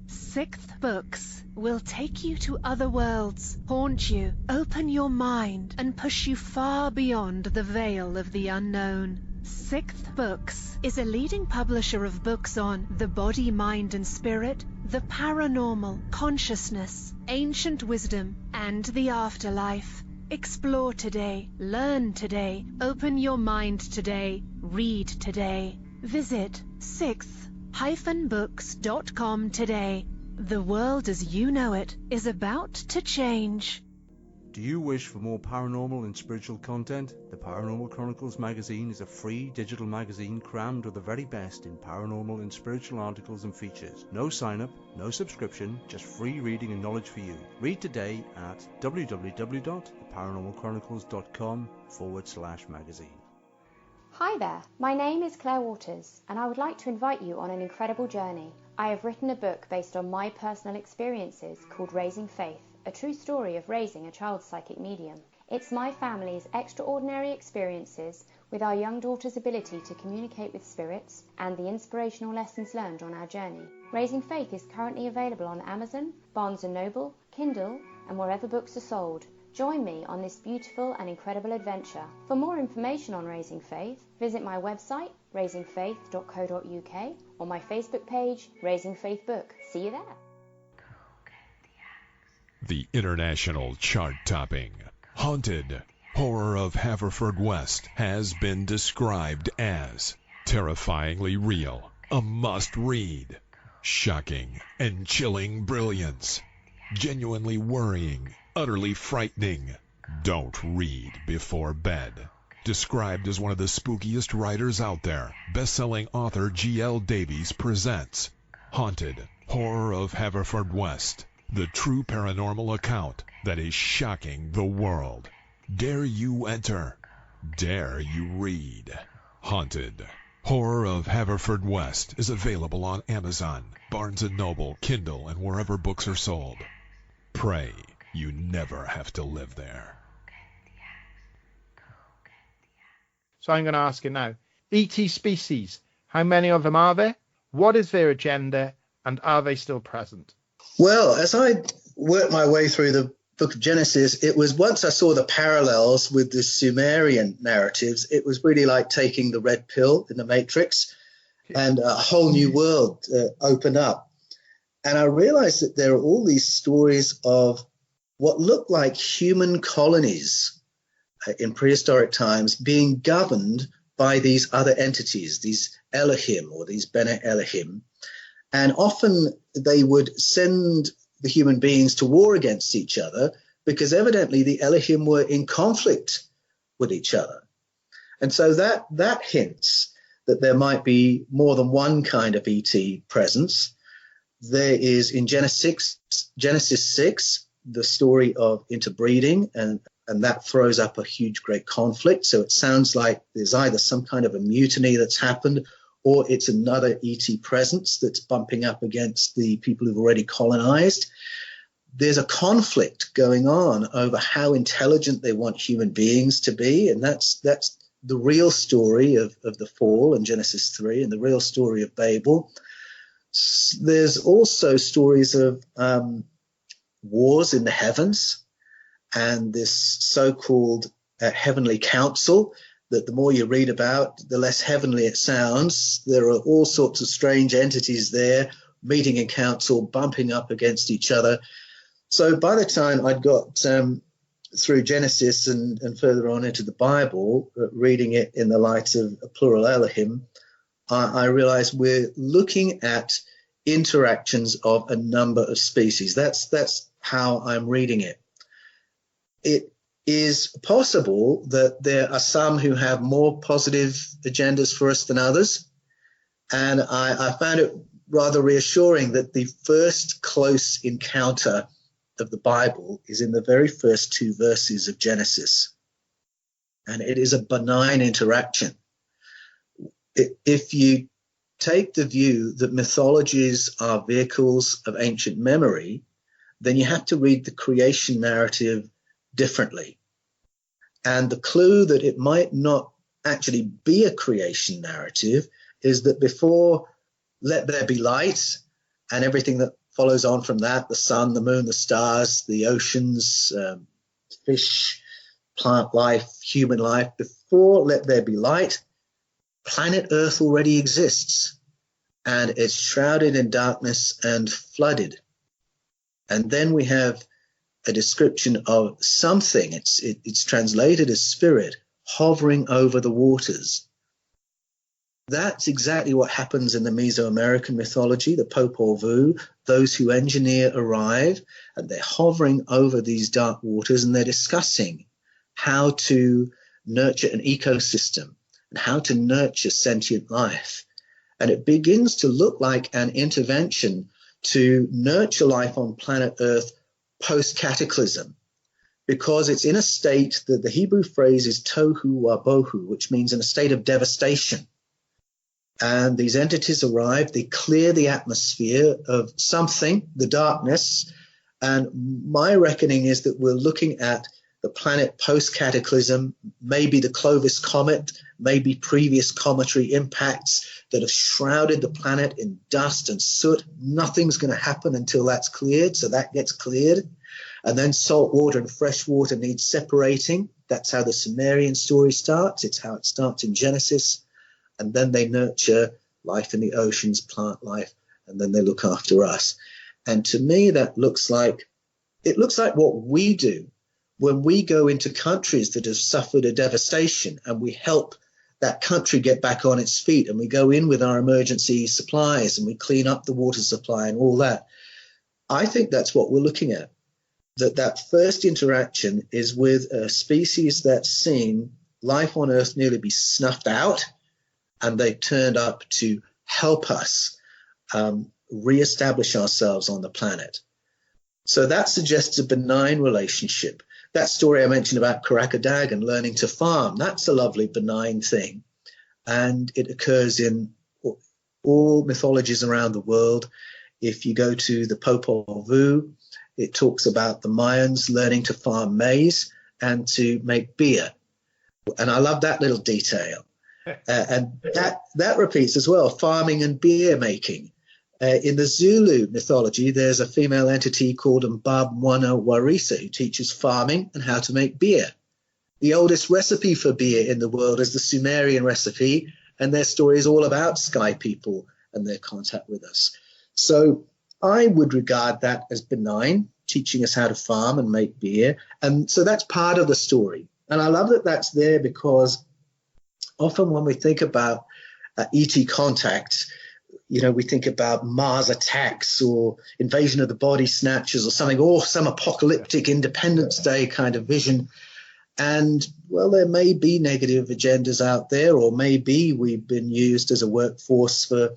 Sixth Books will take you to other worlds, haunt you, open your mind, and push you far beyond the veil of the unknown. Sixth Books is a leading publisher of books on the body, mind, and spirit, the paranormal, consciousness, ancient wisdom, and the afterlife. Explore today, learn today, open your mind today, read today. Visit sixth-books.com today. The world as you know it is about to change. Do you wish for more paranormal and spiritual content? The Paranormal Chronicles magazine is a free digital magazine crammed with the very best in paranormal and spiritual articles and features. No sign up, no subscription, just free reading and knowledge for you. Read today at www.theparanormalchronicles.com/magazine. Hi there, my name is Claire Waters, and I would like to invite you on an incredible journey. I have written a book based on my personal experiences called Raising Faith, a true story of raising a child psychic medium. It's my family's extraordinary experiences with our young daughter's ability to communicate with spirits and the inspirational lessons learned on our journey. Raising Faith is currently available on Amazon, Barnes & Noble, Kindle, and wherever books are sold. Join me on this beautiful and incredible adventure. For more information on Raising Faith, visit my website, raisingfaith.co.uk, or my Facebook page, Raising Faith Book. See you there. The international chart-topping, haunted horror of Haverfordwest has been described as terrifyingly real, a must-read, shocking and chilling brilliance, genuinely worrying, utterly frightening. Don't read before bed. Described as one of the spookiest writers out there, best-selling author G L Davies presents Haunted Horror of Haverfordwest, the true paranormal account that is shocking the world. Dare you enter? Dare you read? Haunted Horror of Haverfordwest is available on Amazon, Barnes & Noble, Kindle, and wherever books are sold. Pray you never have to live there. So I'm going to ask you now, ET species, how many of them are there? What is their agenda? And are they still present? Well, as I worked my way through the book of Genesis, it was once I saw the parallels with the Sumerian narratives, it was really like taking the red pill in the Matrix, and a whole new world opened up. And I realized that there are all these stories of what looked like human colonies in prehistoric times being governed by these other entities, these Elohim or these Bene Elohim. And often they would send the human beings to war against each other because evidently the Elohim were in conflict with each other. And so that hints that there might be more than one kind of ET presence. There is in Genesis 6, the story of interbreeding, and that throws up a huge, great conflict. So it sounds like there's either some kind of a mutiny that's happened, or it's another ET presence that's bumping up against the people who've already colonized. There's a conflict going on over how intelligent they want human beings to be, and that's the real story of the fall in Genesis 3 and the real story of Babel. There's also stories of wars in the heavens and this so-called heavenly council that the more you read about, the less heavenly it sounds. There are all sorts of strange entities there meeting in council, bumping up against each other. So by the time I'd got through Genesis and further on into the Bible, reading it in the light of a plural Elohim, I realized we're looking at interactions of a number of species. That's how I'm reading it. It is possible that there are some who have more positive agendas for us than others. And I found it rather reassuring that the first close encounter of the Bible is in the very first 2 verses of Genesis. And it is a benign interaction. If you take the view that mythologies are vehicles of ancient memory, then you have to read the creation narrative differently. And the clue that it might not actually be a creation narrative is that before let there be light and everything that follows on from that, the sun, the moon, the stars, the oceans, fish, plant life, human life, before let there be light, planet Earth already exists, and it's shrouded in darkness and flooded. And then we have a description of something, it's translated as spirit, hovering over the waters. That's exactly what happens in the Mesoamerican mythology, the Popol Vuh. Those who engineer arrive, and they're hovering over these dark waters, and they're discussing how to nurture an ecosystem and how to nurture sentient life. And it begins to look like an intervention to nurture life on planet Earth post-cataclysm. because it's in a state that the Hebrew phrase is tohu wabohu, which means in a state of devastation. And these entities arrive, they clear the atmosphere of something, the darkness. And my reckoning is that we're looking at the planet post-cataclysm, maybe the Clovis comet, maybe previous cometary impacts that have shrouded the planet in dust and soot. Nothing's going to happen until that's cleared, so that gets cleared. And then salt water and fresh water need separating. That's how the Sumerian story starts. It's how it starts in Genesis. And then they nurture life in the oceans, plant life, and then they look after us. And to me, it looks like what we do when we go into countries that have suffered a devastation and we help that country get back on its feet, and we go in with our emergency supplies and we clean up the water supply and all that. I think that's what we're looking at, that first interaction is with a species that's seen life on Earth nearly be snuffed out, and they've turned up to help us reestablish ourselves on the planet. So that suggests a benign relationship. That story I mentioned about Karakadag and learning to farm, that's a lovely benign thing. And it occurs in all mythologies around the world. If you go to the Popol Vuh, it talks about the Mayans learning to farm maize and to make beer. And I love that little detail. And that repeats as well, farming and beer making. In the Zulu mythology, there's a female entity called Mbabwana Warisa who teaches farming and how to make beer. The oldest recipe for beer in the world is the Sumerian recipe, and their story is all about sky people and their contact with us. So I would regard that as benign, teaching us how to farm and make beer. And so that's part of the story. And I love that that's there, because often when we think about ET contact, we think about Mars attacks or invasion of the body snatchers or something, or some apocalyptic Independence Day kind of vision. And, well, there may be negative agendas out there, or maybe we've been used as a workforce for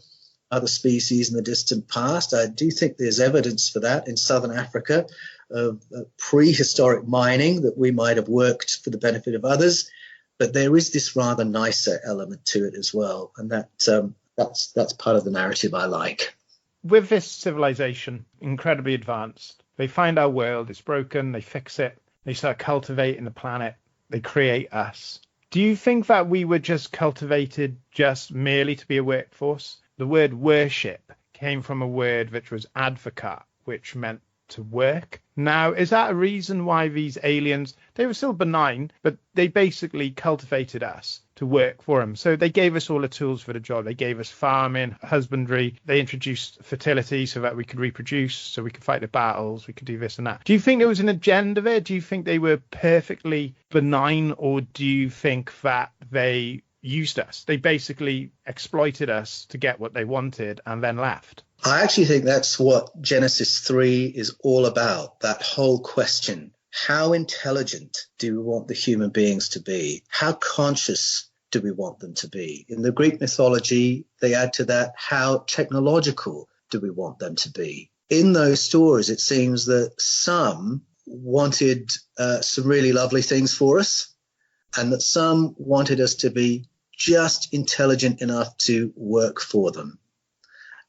other species in the distant past. I do think there's evidence for that in southern Africa of prehistoric mining, that we might have worked for the benefit of others. But there is this rather nicer element to it as well. And that's part of the narrative I like. With this civilization, incredibly advanced, they find our world, it's broken, they fix it, they start cultivating the planet, they create us. Do you think that we were just cultivated just merely to be a workforce? The word worship came from a word which was advocat, which meant to work. Now, is that a reason why these aliens, they were still benign, but they basically cultivated us to work for them? So they gave us all the tools for the job. They gave us farming, husbandry. They introduced fertility so that we could reproduce, so we could fight the battles, we could do this and that. Do you think there was an agenda there? Do you think they were perfectly benign, or do you think that they used us? They basically exploited us to get what they wanted and then left. I actually think that's what Genesis 3 is all about, that whole question. How intelligent do we want the human beings to be? How conscious do we want them to be? In the Greek mythology, they add to that, how technological do we want them to be? In those stories, it seems that some wanted some really lovely things for us, and that some wanted us to be just intelligent enough to work for them.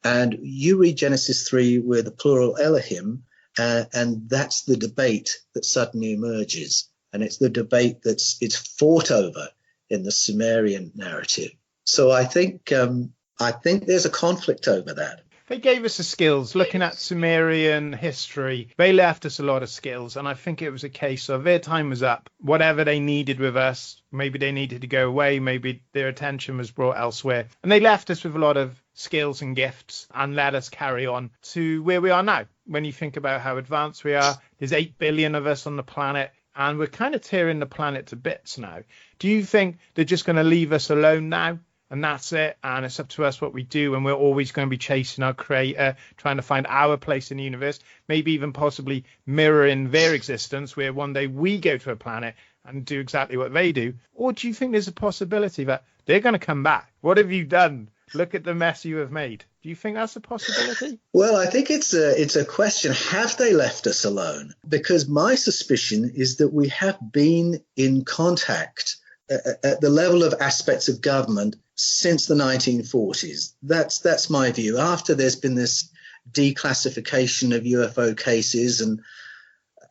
And you read Genesis 3 with the plural Elohim, and that's the debate that suddenly emerges. And it's the debate it's fought over in the Sumerian narrative. So I think there's a conflict over that. They gave us the skills. Looking at Sumerian history, they left us a lot of skills. And I think it was a case of their time was up. Whatever they needed with us, maybe they needed to go away. Maybe their attention was brought elsewhere. And they left us with a lot of skills and gifts and let us carry on to where we are now. When you think about how advanced we are, there's 8 billion of us on the planet, and we're kind of tearing the planet to bits now. Do you think they're just going to leave us alone now? And that's it, and it's up to us what we do, and we're always going to be chasing our creator, trying to find our place in the universe, maybe even possibly mirroring their existence, where one day we go to a planet and do exactly what they do? Or do you think there's a possibility that they're going to come back? What have you done? Look at the mess you have made. Do you think that's a possibility? Well, I think it's a question, have they left us alone? Because my suspicion is that we have been in contact at the level of aspects of government since the 1940s. That's my view. After there's been this declassification of UFO cases, and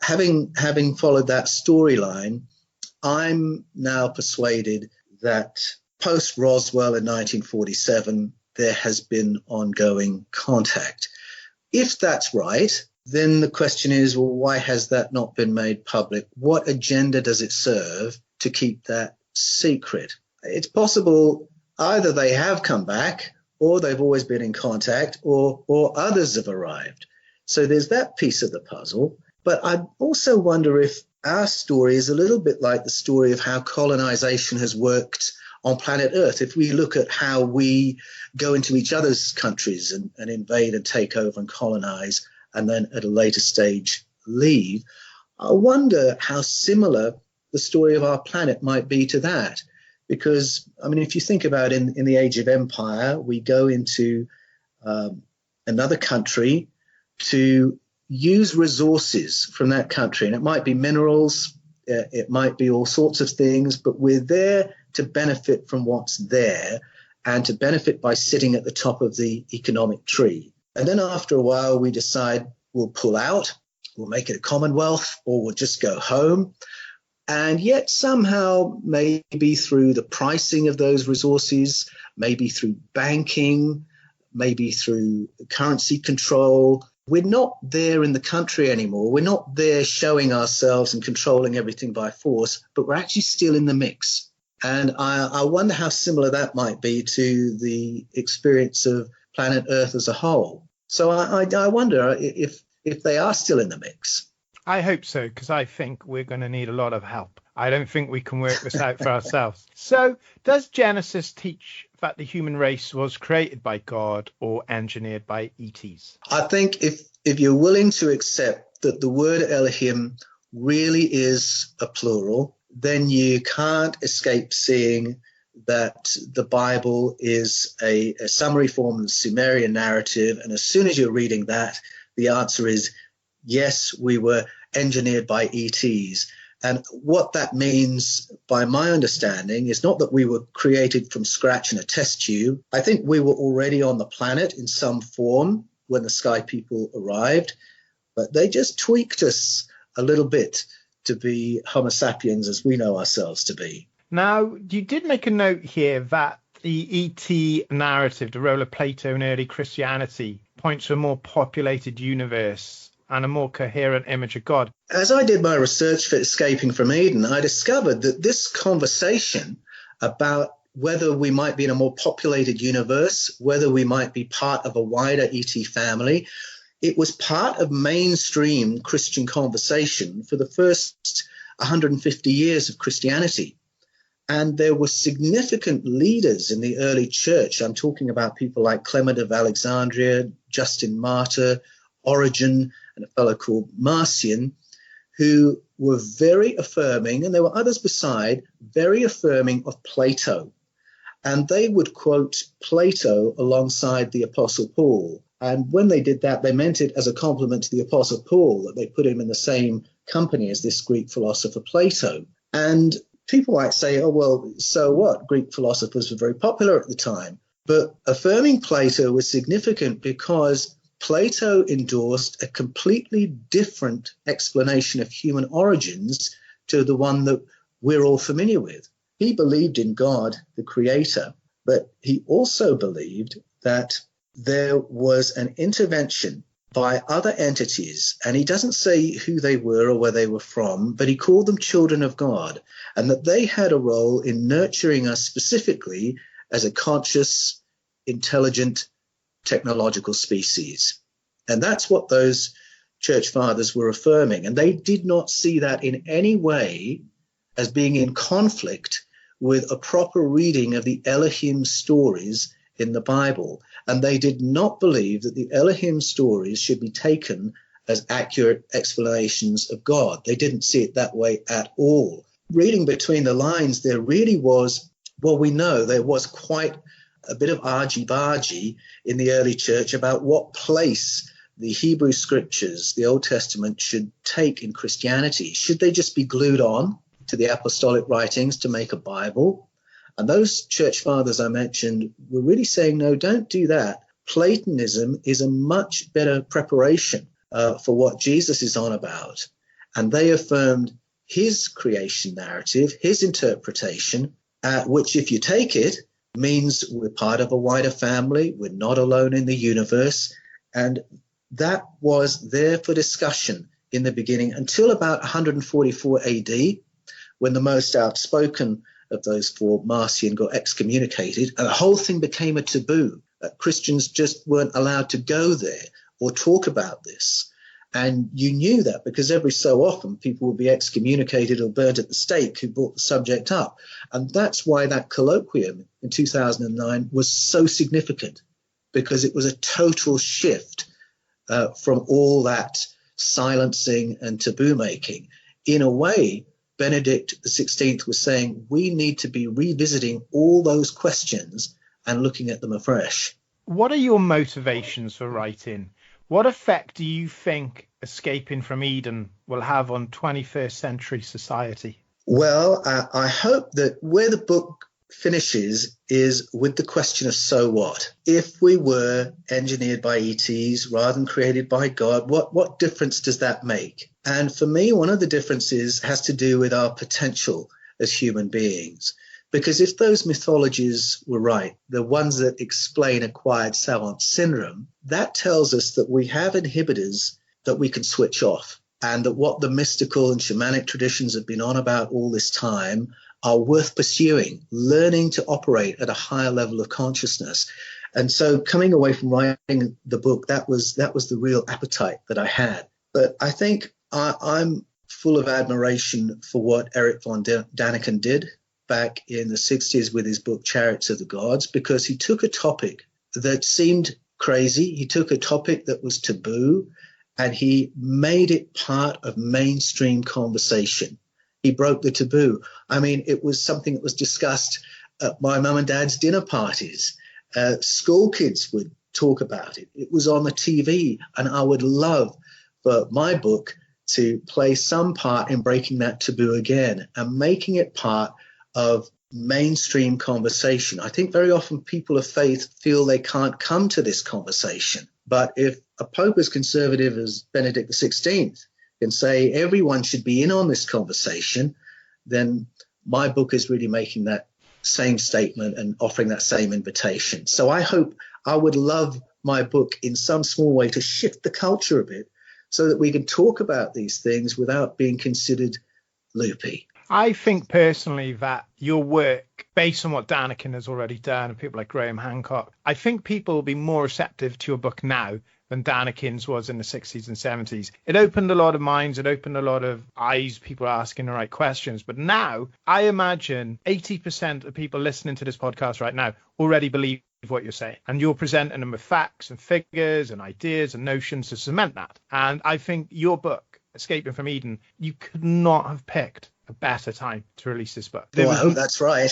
having followed that storyline, I'm now persuaded that post-Roswell in 1947, there has been ongoing contact. If that's right, then the question is, well, why has that not been made public? What agenda does it serve to keep that secret? It's possible either they have come back, or they've always been in contact, or others have arrived. So there's that piece of the puzzle. But I also wonder if our story is a little bit like the story of how colonization has worked on planet Earth. If we look at how we go into each other's countries and invade and take over and colonize, and then at a later stage leave, I wonder how similar the story of our planet might be to that. Because, I mean, if you think about in the age of empire, we go into another country to use resources from that country. And it might be minerals, it might be all sorts of things, but we're there to benefit from what's there and to benefit by sitting at the top of the economic tree. And then after a while, we decide we'll pull out, we'll make it a commonwealth, or we'll just go home. And yet somehow, maybe through the pricing of those resources, maybe through banking, maybe through currency control, we're not there in the country anymore. We're not there showing ourselves and controlling everything by force, but we're actually still in the mix. And I wonder how similar that might be to the experience of planet Earth as a whole. So I wonder if they are still in the mix. I hope so, because I think we're going to need a lot of help. I don't think we can work this out for ourselves. So does Genesis teach that the human race was created by God or engineered by ETs? I think if you're willing to accept that the word Elohim really is a plural, then you can't escape seeing that the Bible is a summary form of the Sumerian narrative. And as soon as you're reading that, the answer is yes, we were engineered by ETs. And what that means, by my understanding, is not that we were created from scratch in a test tube. I think we were already on the planet in some form when the Sky People arrived, but they just tweaked us a little bit to be Homo sapiens as we know ourselves to be. Now, you did make a note here that the ET narrative, the role of Plato in early Christianity, points to a more populated universe and a more coherent image of God. As I did my research for Escaping from Eden, I discovered that this conversation about whether we might be in a more populated universe, whether we might be part of a wider ET family, it was part of mainstream Christian conversation for the first 150 years of Christianity. And there were significant leaders in the early church. I'm talking about people like Clement of Alexandria, Justin Martyr, Origen, and a fellow called Marcion, who were very affirming, and there were others beside, very affirming of Plato. And they would quote Plato alongside the Apostle Paul. And when they did that, they meant it as a compliment to the Apostle Paul, that they put him in the same company as this Greek philosopher Plato. And people might say, oh, well, so what? Greek philosophers were very popular at the time. But affirming Plato was significant because Plato endorsed a completely different explanation of human origins to the one that we're all familiar with. He believed in God, the creator, but he also believed that there was an intervention by other entities, and he doesn't say who they were or where they were from, but he called them children of God, and that they had a role in nurturing us specifically as a conscious, intelligent, technological species. And that's what those church fathers were affirming. And they did not see that in any way as being in conflict with a proper reading of the Elohim stories in the Bible. And they did not believe that the Elohim stories should be taken as accurate explanations of God. They didn't see it that way at all. Reading between the lines, there really was, well, we know there was quite a bit of argy-bargy in the early church about what place the Hebrew scriptures, the Old Testament, should take in Christianity. Should they just be glued on to the apostolic writings to make a Bible? And those church fathers I mentioned were really saying, no, don't do that. Platonism is a much better preparation for what Jesus is on about. And they affirmed his creation narrative, his interpretation, which, if you take it, means we're part of a wider family. We're not alone in the universe. And that was there for discussion in the beginning until about 144 AD, when the most outspoken of those four, Marcion, got excommunicated, and the whole thing became a taboo. Christians just weren't allowed to go there or talk about this. And you knew that because every so often people would be excommunicated or burnt at the stake who brought the subject up. And that's why that colloquium in 2009 was so significant, because it was a total shift from all that silencing and taboo making. In a way, Benedict XVI was saying we need to be revisiting all those questions and looking at them afresh. What are your motivations for writing? What effect do you think Escaping from Eden will have on 21st century society? Well, I hope that where the book finishes is with the question of so what? If we were engineered by ETs rather than created by God, what difference does that make? And for me, one of the differences has to do with our potential as human beings. Because if those mythologies were right, the ones that explain acquired savant syndrome, that tells us that we have inhibitors that we can switch off, and that what the mystical and shamanic traditions have been on about all this time are worth pursuing, learning to operate at a higher level of consciousness. And so coming away from writing the book, that was the real appetite that I had. But I think I'm full of admiration for what Erich von Däniken did back in the 60s with his book Chariots of the Gods, because he took a topic that seemed crazy. He took a topic that was taboo and he made it part of mainstream conversation. He broke the taboo. I mean, it was something that was discussed at my mum and dad's dinner parties. School kids would talk about it. It was on the TV, and I would love for my book to play some part in breaking that taboo again and making it part of mainstream conversation. I think very often people of faith feel they can't come to this conversation. But if a pope as conservative as Benedict XVI can say everyone should be in on this conversation, then my book is really making that same statement and offering that same invitation. So I would love my book in some small way to shift the culture a bit so that we can talk about these things without being considered loopy. I think personally that your work, based on what Däniken has already done and people like Graham Hancock, I think people will be more receptive to your book now than Däniken's was in the 60s and 70s. It opened a lot of minds, it opened a lot of eyes, people are asking the right questions. But now, I imagine 80% of people listening to this podcast right now already believe what you're saying. And you're presenting them with facts and figures and ideas and notions to cement that. And I think your book, Escaping from Eden, you could not have picked a better time to release this book. Well, I hope that's right.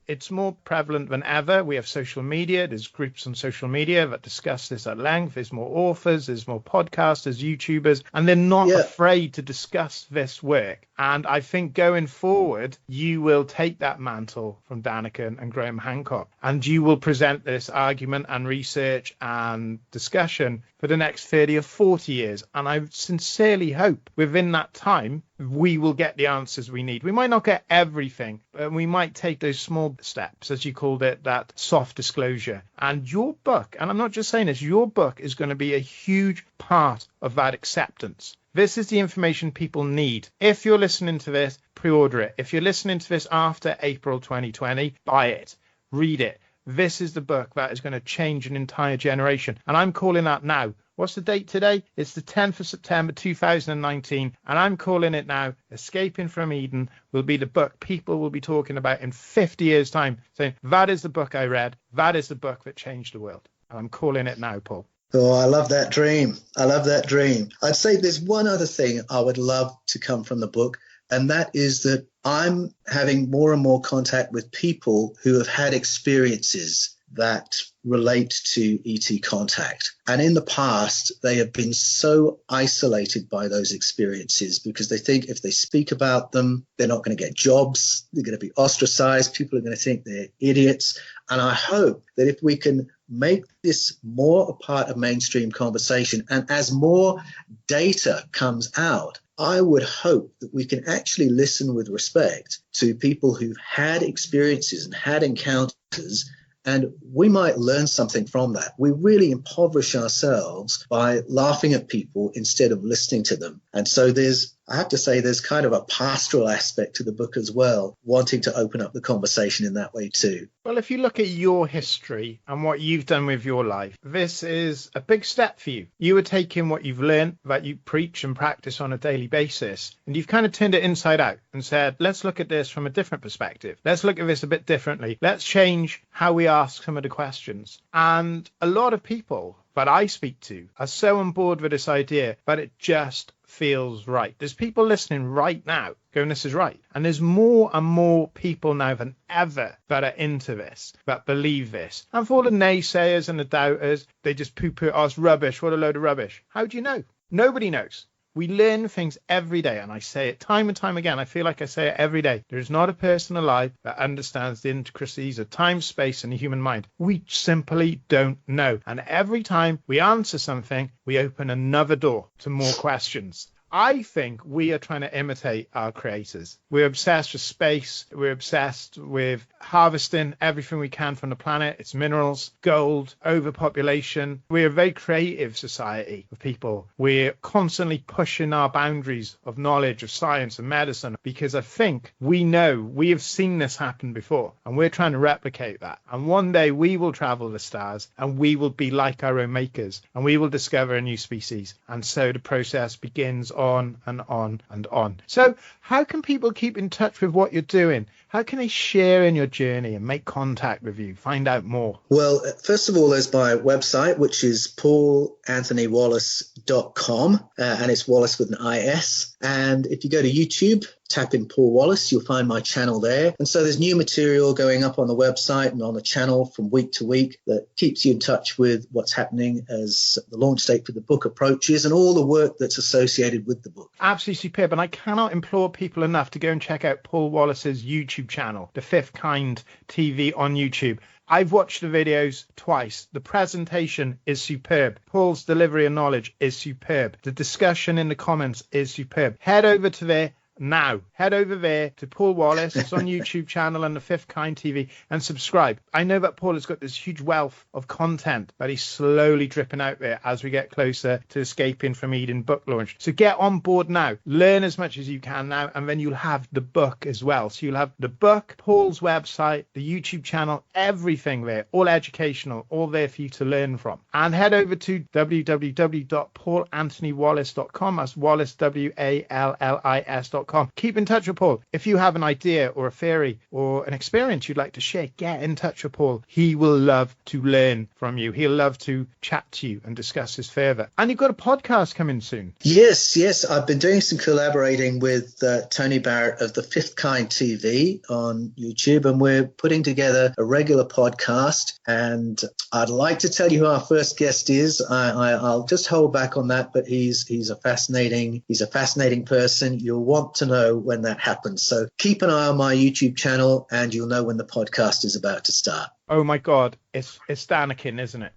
It's more prevalent than ever. We have social media. There's groups on social media that discuss this at length. There's more authors, there's more podcasters, YouTubers, and they're not afraid to discuss this work. And I think going forward, you will take that mantle from Däniken and Graham Hancock, and you will present this argument and research and discussion for the next 30 or 40 years. And I sincerely hope within that time, we will get the answers we need. We might not get everything, but we might take those small steps, as you called it, that soft disclosure. And your book, and I'm not just saying this, your book is going to be a huge part of that acceptance. This is the information people need. If you're listening to this, pre-order it. If you're listening to this after April 2020, buy it, read it. This is the book that is going to change an entire generation. And I'm calling that now. What's the date today? It's the 10th of September 2019. And I'm calling it now. Escaping from Eden will be the book people will be talking about in 50 years' time, saying, that is the book I read. That is the book that changed the world. And I'm calling it now, Paul. Oh, I love that dream. I love that dream. I'd say there's one other thing I would love to come from the book. And that is that I'm having more and more contact with people who have had experiences that relate to ET contact. And in the past, they have been so isolated by those experiences because they think if they speak about them, they're not going to get jobs, they're going to be ostracized, people are going to think they're idiots. And I hope that if we can make this more a part of mainstream conversation, and as more data comes out, I would hope that we can actually listen with respect to people who've had experiences and had encounters, and we might learn something from that. We really impoverish ourselves by laughing at people instead of listening to them. And so I have to say, there's kind of a pastoral aspect to the book as well, wanting to open up the conversation in that way too. Well, if you look at your history and what you've done with your life, this is a big step for you. You were taking what you've learned, that you preach and practice on a daily basis, and you've kind of turned it inside out and said, let's look at this from a different perspective. Let's look at this a bit differently. Let's change how we ask some of the questions. And a lot of people that I speak to are so on board with this idea that it just feels right. There's people listening right now going, this is right. And there's more and more people now than ever that are into this, that believe this. And for all the naysayers and the doubters, they just poo-poo, oh, it's rubbish. What a load of rubbish. How do you know? Nobody knows. We learn things every day, and I say it time and time again. I feel like I say it every day. There is not a person alive that understands the intricacies of time, space, and the human mind. We simply don't know. And every time we answer something, we open another door to more questions. I think we are trying to imitate our creators. We're obsessed with space. We're obsessed with harvesting everything we can from the planet, its minerals, gold, overpopulation. We're a very creative society of people. We're constantly pushing our boundaries of knowledge, of science and medicine, because I think we know, we have seen this happen before, and we're trying to replicate that. And one day we will travel the stars, and we will be like our own makers, and we will discover a new species. And so the process begins on and on and on. So how can people keep in touch with what you're doing? How can they share in your journey and make contact with you, find out more? Well, first of all, there's my website, which is paulanthonywallis.com, and it's Wallis with an IS. And if you go to YouTube, tap in Paul Wallis, you'll find my channel there. And so there's new material going up on the website and on the channel from week to week that keeps you in touch with what's happening as the launch date for the book approaches and all the work that's associated with the book. Absolutely superb. And I cannot implore people enough to go and check out Paul Wallis's YouTube channel, The Fifth Kind TV on YouTube. I've watched the videos twice. The presentation is superb. Paul's delivery of knowledge is superb. The discussion in the comments is superb. Head over to there now. Head over there to Paul Wallis. It's on YouTube channel and The Fifth Kind TV, and subscribe. I know that Paul has got this huge wealth of content that he's slowly dripping out there as we get closer to Escaping from Eden book launch. So get on board now. Learn as much as you can now, and then you'll have the book as well. So you'll have the book, Paul's website, the YouTube channel, everything there, all educational, all there for you to learn from. And head over to www.paulanthonywallis.com. That's Wallis, WALLIS.com. Keep in touch with Paul. If you have an idea or a theory or an experience you'd like to share, get in touch with Paul. He will love to learn from you. He'll love to chat to you and discuss this further. And you've got a podcast coming soon. Yes. I've been doing some collaborating with Tony Barrett of The Fifth Kind TV on YouTube, and we're putting together a regular podcast. And I'd like to tell you who our first guest is. I'll just hold back on that, but he's a fascinating person. You'll want to know when that happens. So keep an eye on my YouTube channel and you'll know when the podcast is about to start. Oh my God, it's Danikin, isn't it?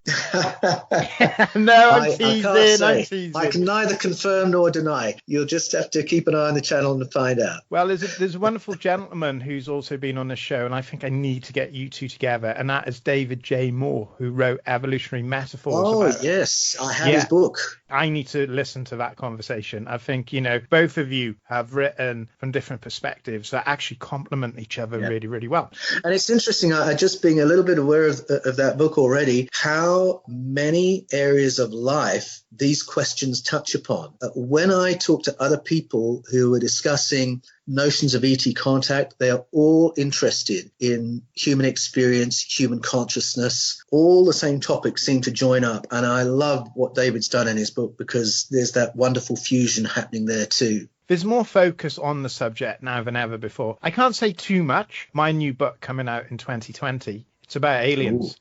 No, I'm teasing. I can neither confirm nor deny. You'll just have to keep an eye on the channel and find out. Well, there's a wonderful gentleman who's also been on the show, and I think I need to get you two together, and that is David J. Moore, who wrote Evolutionary Metaphors. Oh, yes, I have his book. I need to listen to that conversation. I think, both of you have written from different perspectives that actually complement each other really, really well. And it's interesting, I just being a little bit aware of that book already, how many areas of life these questions touch upon. When I talk to other people who are discussing notions of ET contact, they are all interested in human experience, human consciousness. All the same topics seem to join up. And I love what David's done in his book because there's that wonderful fusion happening there too. There's more focus on the subject now than ever before. I can't say too much. My new book coming out in 2020, it's about aliens.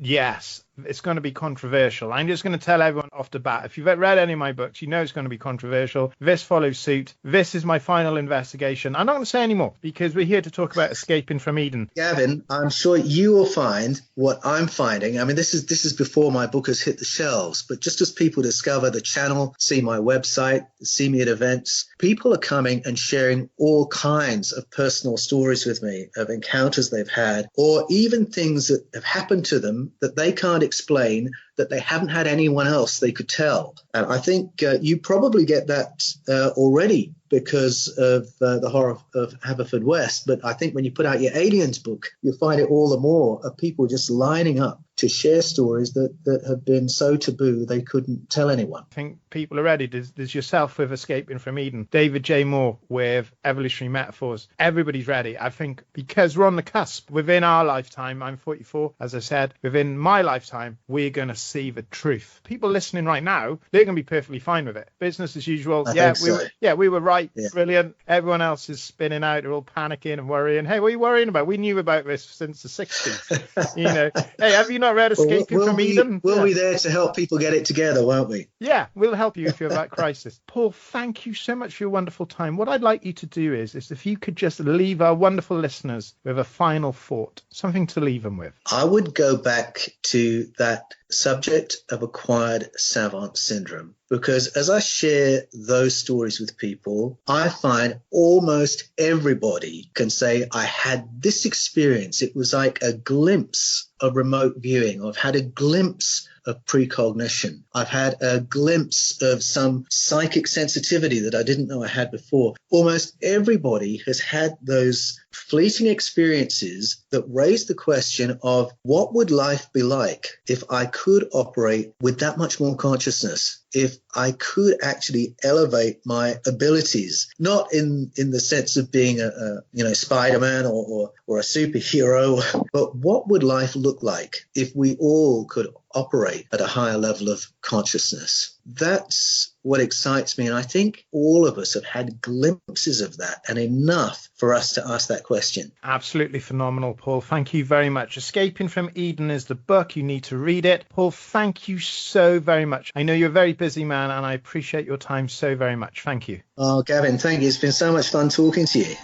Yes, it's going to be controversial. I'm just going to tell everyone off the bat, if you've read any of my books, you know it's going to be controversial. This follows suit. This is my final investigation. I'm not going to say any more because we're here to talk about escaping from Eden. Gavin, I'm sure you will find what I'm finding. I mean, this is before my book has hit the shelves, but just as people discover the channel, see my website, see me at events, people are coming and sharing all kinds of personal stories with me of encounters they've had, or even things that have happened to them that they can't explain, that they haven't had anyone else they could tell. And I think you probably get that already because of the horror of Haverfordwest. But I think when you put out your aliens book, you'll find it all the more of people just lining up to share stories that have been so taboo they couldn't tell anyone. I think people are ready. There's yourself with Escaping from Eden, David J. Moore with Evolutionary Metaphors. Everybody's ready. I think because we're on the cusp. Within our lifetime, I'm 44, as I said, within my lifetime, we're going to see the truth. People listening right now, they're going to be perfectly fine with it. Business as usual. We were right. Yeah. Brilliant. Everyone else is spinning out. They're all panicking and worrying. Hey, what are you worrying about? We knew about this since the 60s. Hey, have you not read Escaping from Eden? We'll be there to help people get it together, won't we? Yeah, we'll help you if you're about crisis. Paul, thank you so much for your wonderful time. What I'd like you to do is if you could just leave our wonderful listeners with a final thought, something to leave them with. I would go back to that subject of acquired savant syndrome, because as I share those stories with people, I find almost everybody can say, I had this experience. It was like a glimpse of remote viewing. I've had a glimpse of precognition. I've had a glimpse of some psychic sensitivity that I didn't know I had before. Almost everybody has had those fleeting experiences that raise the question of what would life be like if I could operate with that much more consciousness, if I could actually elevate my abilities, not in the sense of being a Spider-Man or a superhero, but what would life look like if we all could operate at a higher level of consciousness? That's what excites me. And I think all of us have had glimpses of that, and enough for us to ask that question. Absolutely phenomenal, Paul. Thank you very much. Escaping from Eden is the book. You need to read it. Paul, thank you so very much. I know you're a very busy man, and I appreciate your time so very much. Thank you. Oh, Gavin, thank you. It's been so much fun talking to you.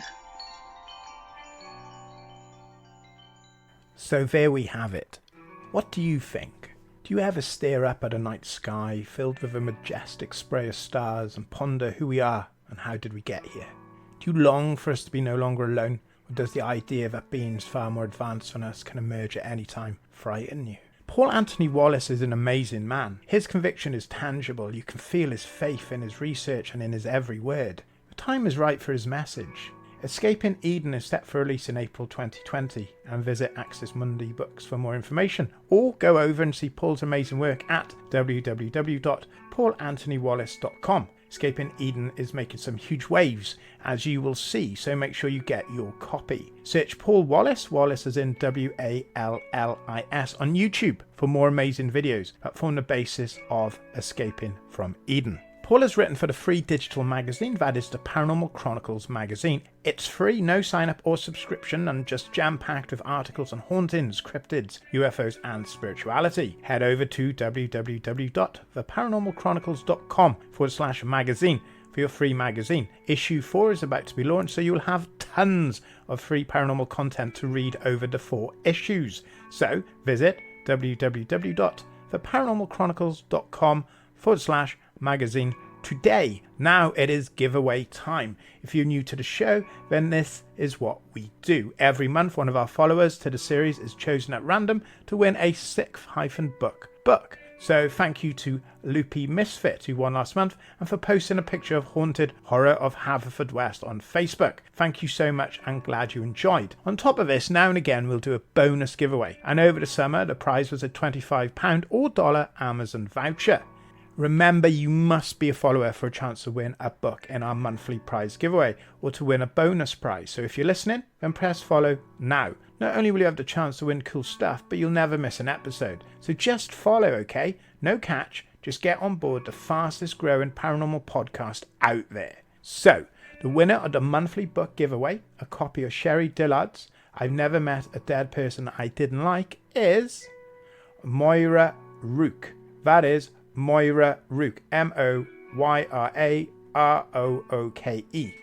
So there we have it. What do you think? Do you ever stare up at a night sky filled with a majestic spray of stars and ponder who we are and how did we get here? Do you long for us to be no longer alone, or does the idea that beings far more advanced than us can emerge at any time frighten you? Paul Anthony Wallis is an amazing man. His conviction is tangible. You can feel his faith in his research and in his every word. The time is right for his message. Escaping Eden is set for release in April 2020, and visit Access Mundi Books for more information, or go over and see Paul's amazing work at www.paulanthonywallis.com. Escaping Eden is making some huge waves, as you will see, so make sure you get your copy. Search Paul Wallis, Wallis as in Wallis, on YouTube for more amazing videos that form the basis of Escaping from Eden. Paul has written for the free digital magazine, that is the Paranormal Chronicles magazine. It's free, no sign up or subscription, and just jam-packed with articles on hauntings, cryptids, UFOs and spirituality. Head over to www.theparanormalchronicles.com/magazine for your free magazine. Issue 4 is about to be launched, so you'll have tons of free paranormal content to read over the 4 issues. So visit www.theparanormalchronicles.com/magazine today. Now it is giveaway time. If you're new to the show, then this is what we do. Every month, one of our followers to the series is chosen at random to win a 6th-book book. So thank you to Loopy Misfit, who won last month, and for posting a picture of Haunted Horror of Haverfordwest on Facebook. Thank you so much, and glad you enjoyed. On top of this, now and again we'll do a bonus giveaway, and over the summer the prize was a £25 or $1 Amazon voucher. Remember, you must be a follower for a chance to win a book in our monthly prize giveaway, or to win a bonus prize. So if you're listening, then press follow now. Not only will you have the chance to win cool stuff, but you'll never miss an episode. So just follow, okay? No catch, Just get on board the fastest growing paranormal podcast out there. So, the winner of the monthly book giveaway, a copy of Sherry Dillard's I've Never Met a Dead Person I Didn't Like, is Moira Rook. That is Moira Rook. MOYRAROOKE.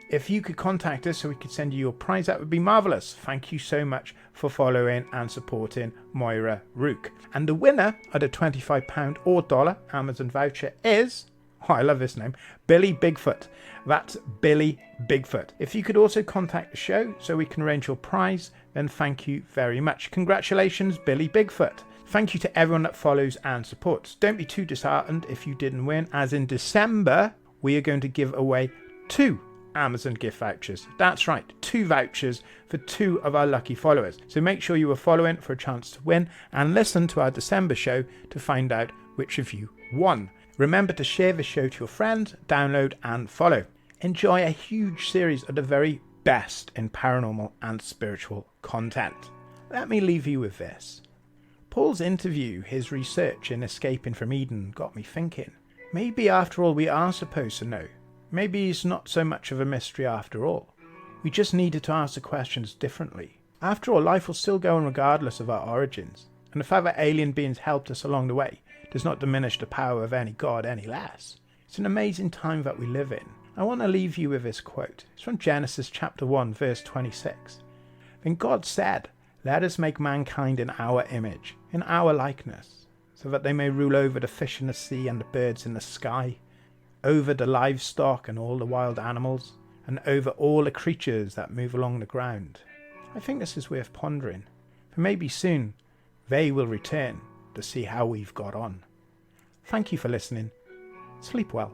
If you could contact us so we could send you your prize, that would be marvellous. Thank you so much for following and supporting Moira Rook. And the winner of the £25 or $1 Amazon voucher is, oh, I love this name, Billy Bigfoot. That's Billy Bigfoot. If you could also contact the show so we can arrange your prize, then thank you very much. Congratulations, Billy Bigfoot. Thank you to everyone that follows and supports. Don't be too disheartened if you didn't win, as in December we are going to give away 2 Amazon gift vouchers. That's right, 2 vouchers for 2 of our lucky followers. So make sure you are following for a chance to win, and listen to our December show to find out which of you won. Remember to share the show to your friends, download and follow. Enjoy a huge series of the very best in paranormal and spiritual content. Let me leave you with this. Paul's interview, his research in Escaping from Eden, got me thinking. Maybe after all we are supposed to know. Maybe it's not so much of a mystery after all. We just needed to ask the questions differently. After all, life will still go on regardless of our origins, and the fact that alien beings helped us along the way does not diminish the power of any god any less. It's an amazing time that we live in. I want to leave you with this quote. It's from Genesis chapter 1 verse 26. Then God said, "Let us make mankind in our image, in our likeness, so that they may rule over the fish in the sea and the birds in the sky, over the livestock and all the wild animals, and over all the creatures that move along the ground." I think this is worth pondering, for maybe soon they will return to see how we've got on. Thank you for listening. Sleep well.